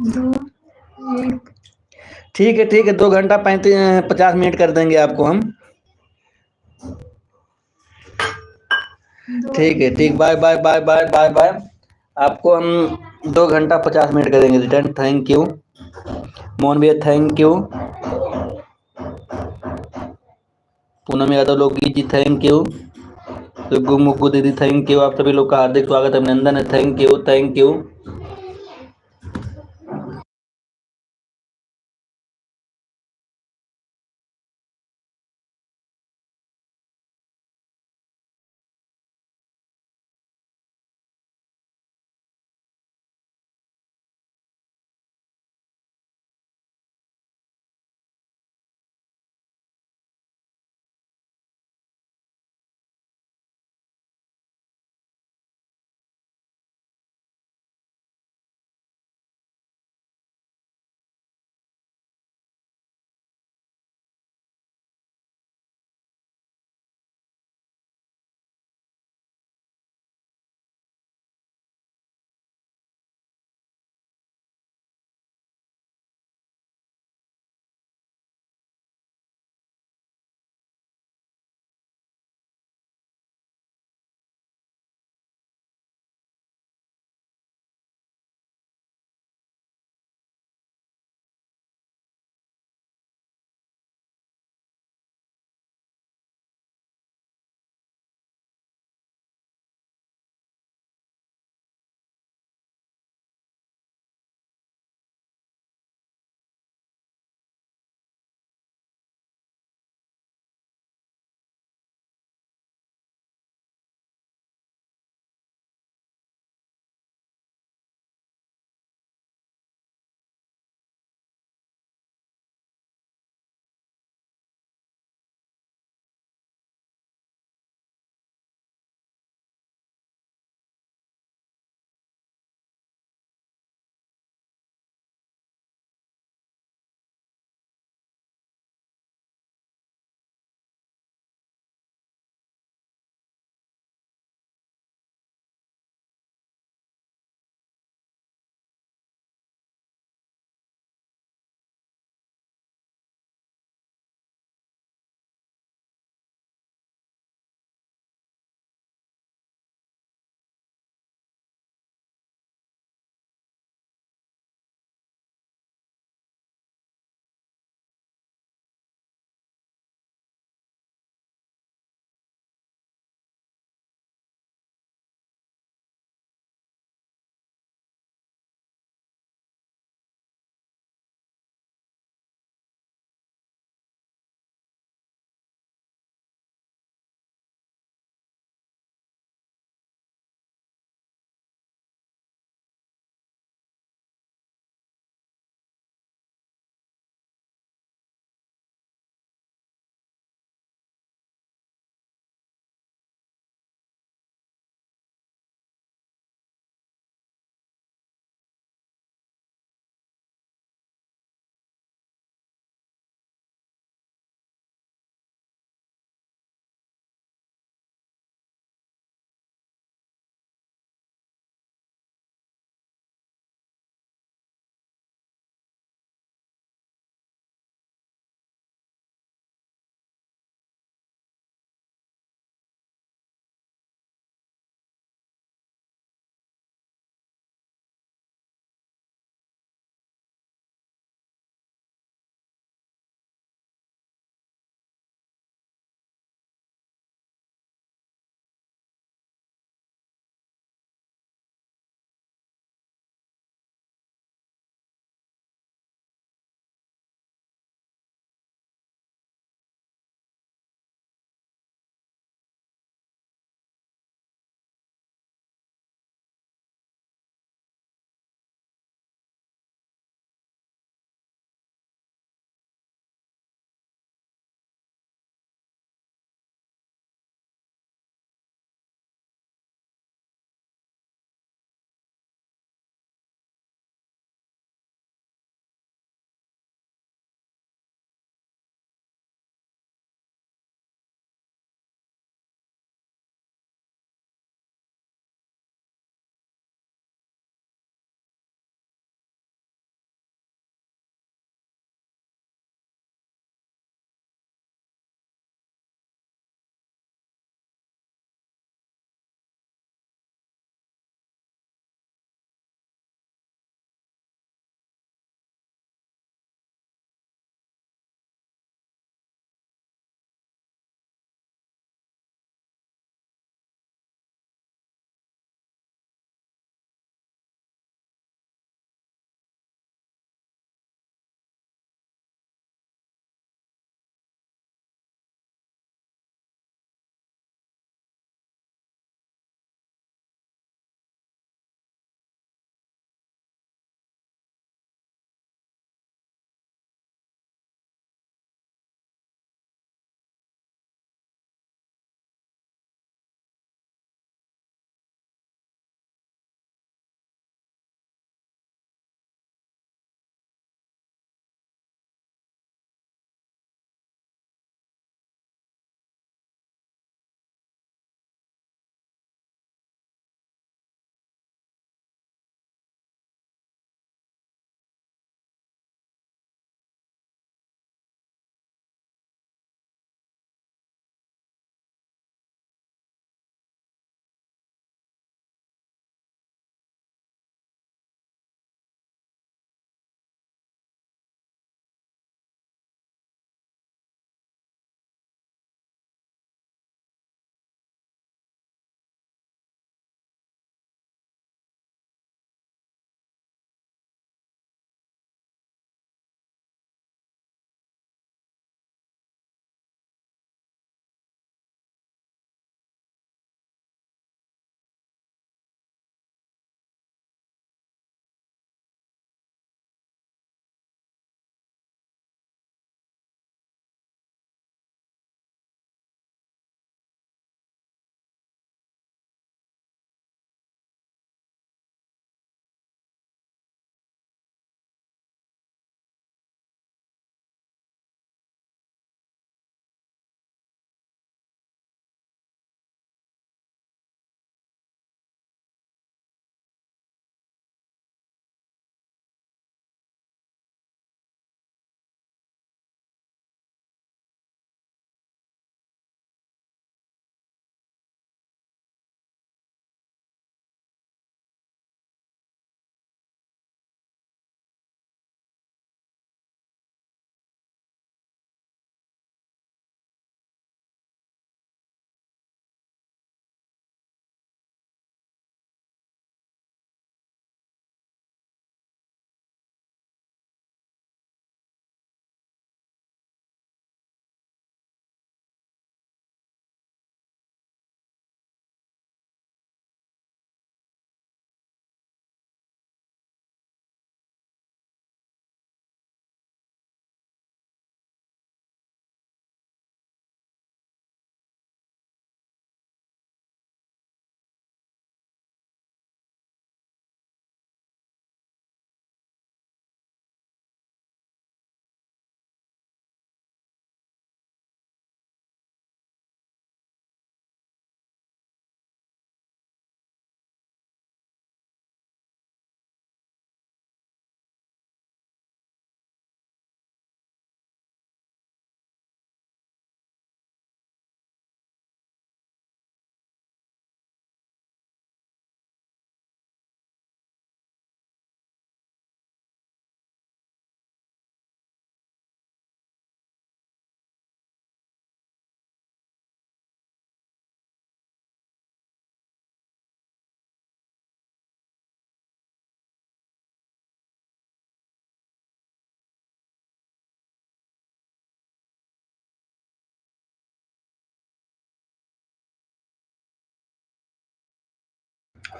2 1 ठीक है 2 घंटा 50 मिनट कर देंगे आपको हम, 2 ठीक है ठीक। Bye bye bye bye bye bye. आपको हम 2 घंटा 50 मिनट करेंगे रिटर्न, थैंक यू मोहन भैया, थैंक यू। पूनम यादव लोगी जी, थैंक यू। सुग्गू मुग्गू दीदी, थैंक यू। आप सभी लोग का हार्दिक स्वागत अभिनंदन है, thank you thank you.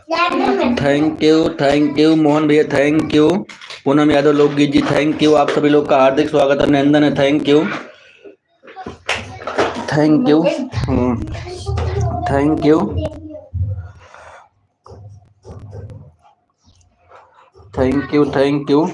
Thank you Mohan भैया, थैंक यू। पूनम यादव लोकगीत जी, थैंक यू। आप सभी लोग का हार्दिक स्वागत अभिनंदन है। Thank you, thank you, thank you, thank you, thank you.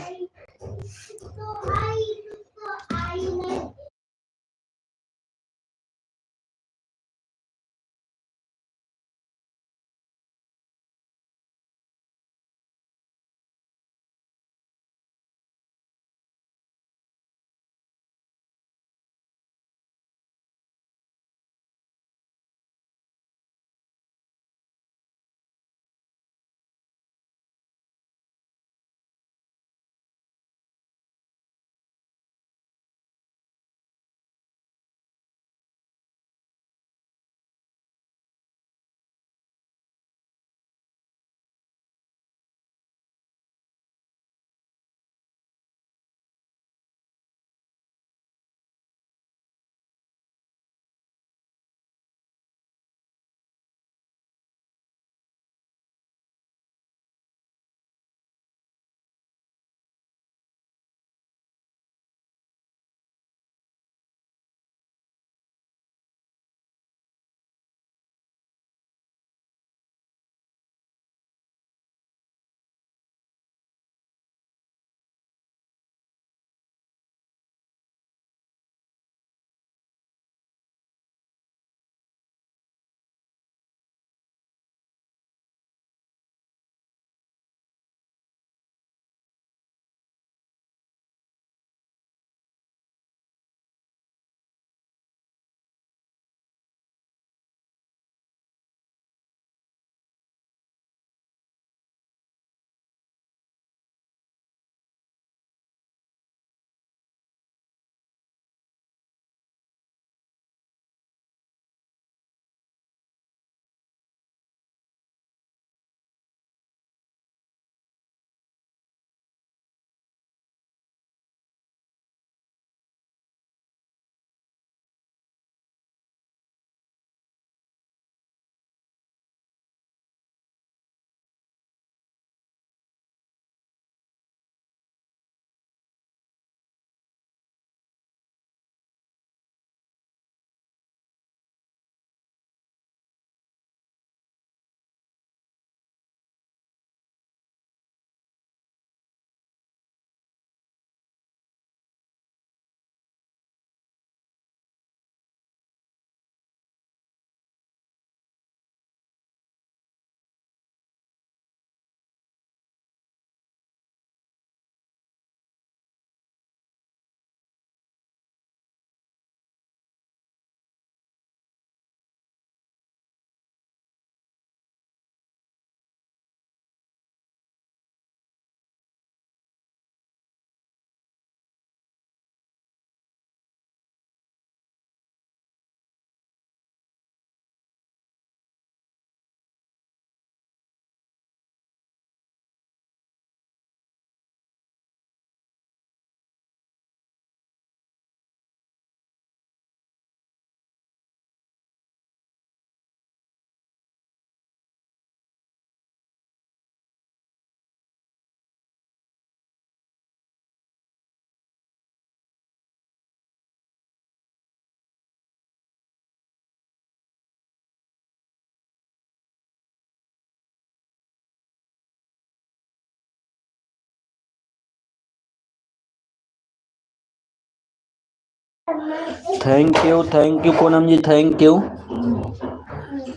Thank you Poonam ji, thank you,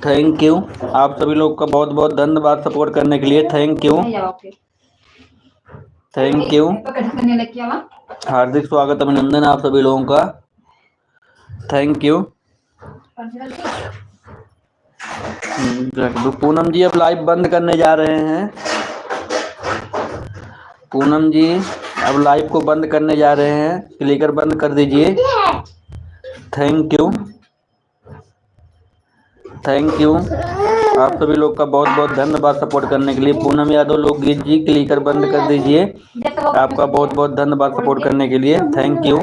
thank you. आप सभी लोग का बहुत बहुत धन्यवाद सपोर्ट करने के लिए। Thank you, thank you. हार्दिक स्वागत अभिनंदन आप सभी लोगों का। Thank you. पूनम जी अब लाइव बंद करने जा रहे हैं। पूनम जी अब लाइव को बंद करने जा रहे हैं, क्लिकर बंद कर दीजिए। Thank you, thank you. आप सभी लोग का बहुत बहुत धन्यवाद सपोर्ट करने के लिए। पूनम यादव लोकगीत जी क्लिकर बंद कर दीजिए। आपका बहुत बहुत धन्यवाद सपोर्ट करने के लिए। Thank you.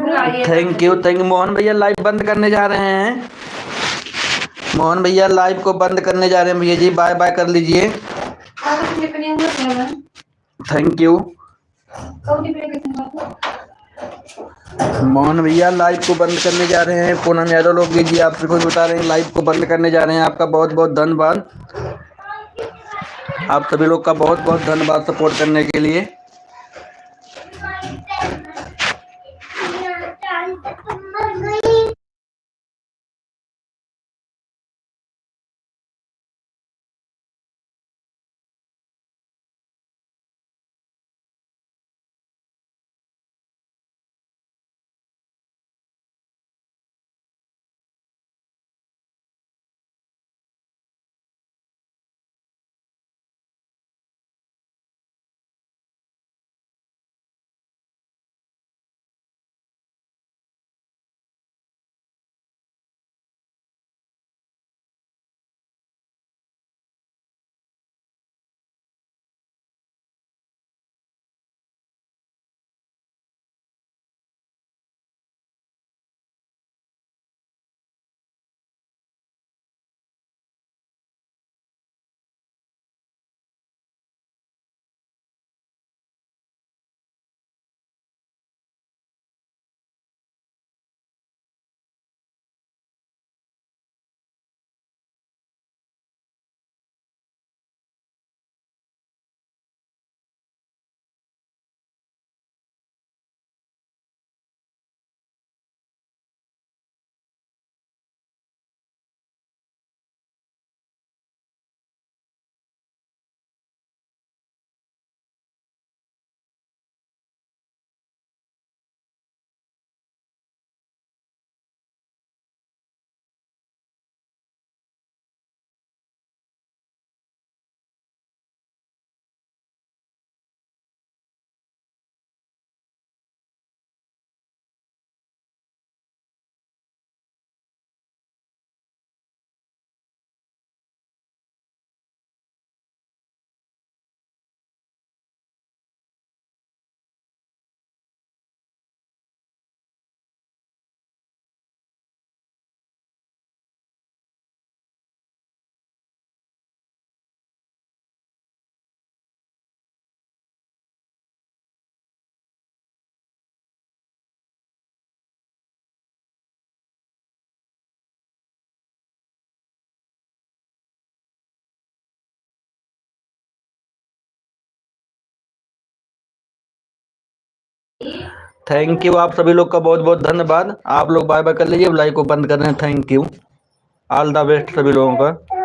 Thank you Mohan भैया लाइव बंद करने जा रहे हैं। मोहन भैया लाइव को बंद करने जा रहे हैं भैया जी, बाय बाय कर लीजिए। थैंक यू मोहन भैया लाइव को बंद करने जा रहे हैं। पूनम यादव लोग जी आप कुछ बता रहे हैं, लाइव को बंद करने जा रहे हैं। आपका बहुत बहुत धन्यवाद, आप सभी लोग का बहुत बहुत धन्यवाद सपोर्ट करने के लिए। थैंक यू, आप सभी लोग का बहुत बहुत धन्यवाद। आप लोग बाय बाय कर लीजिए, लाइव को बंद कर रहे हैं। Thank you, all the best सभी लोगों का।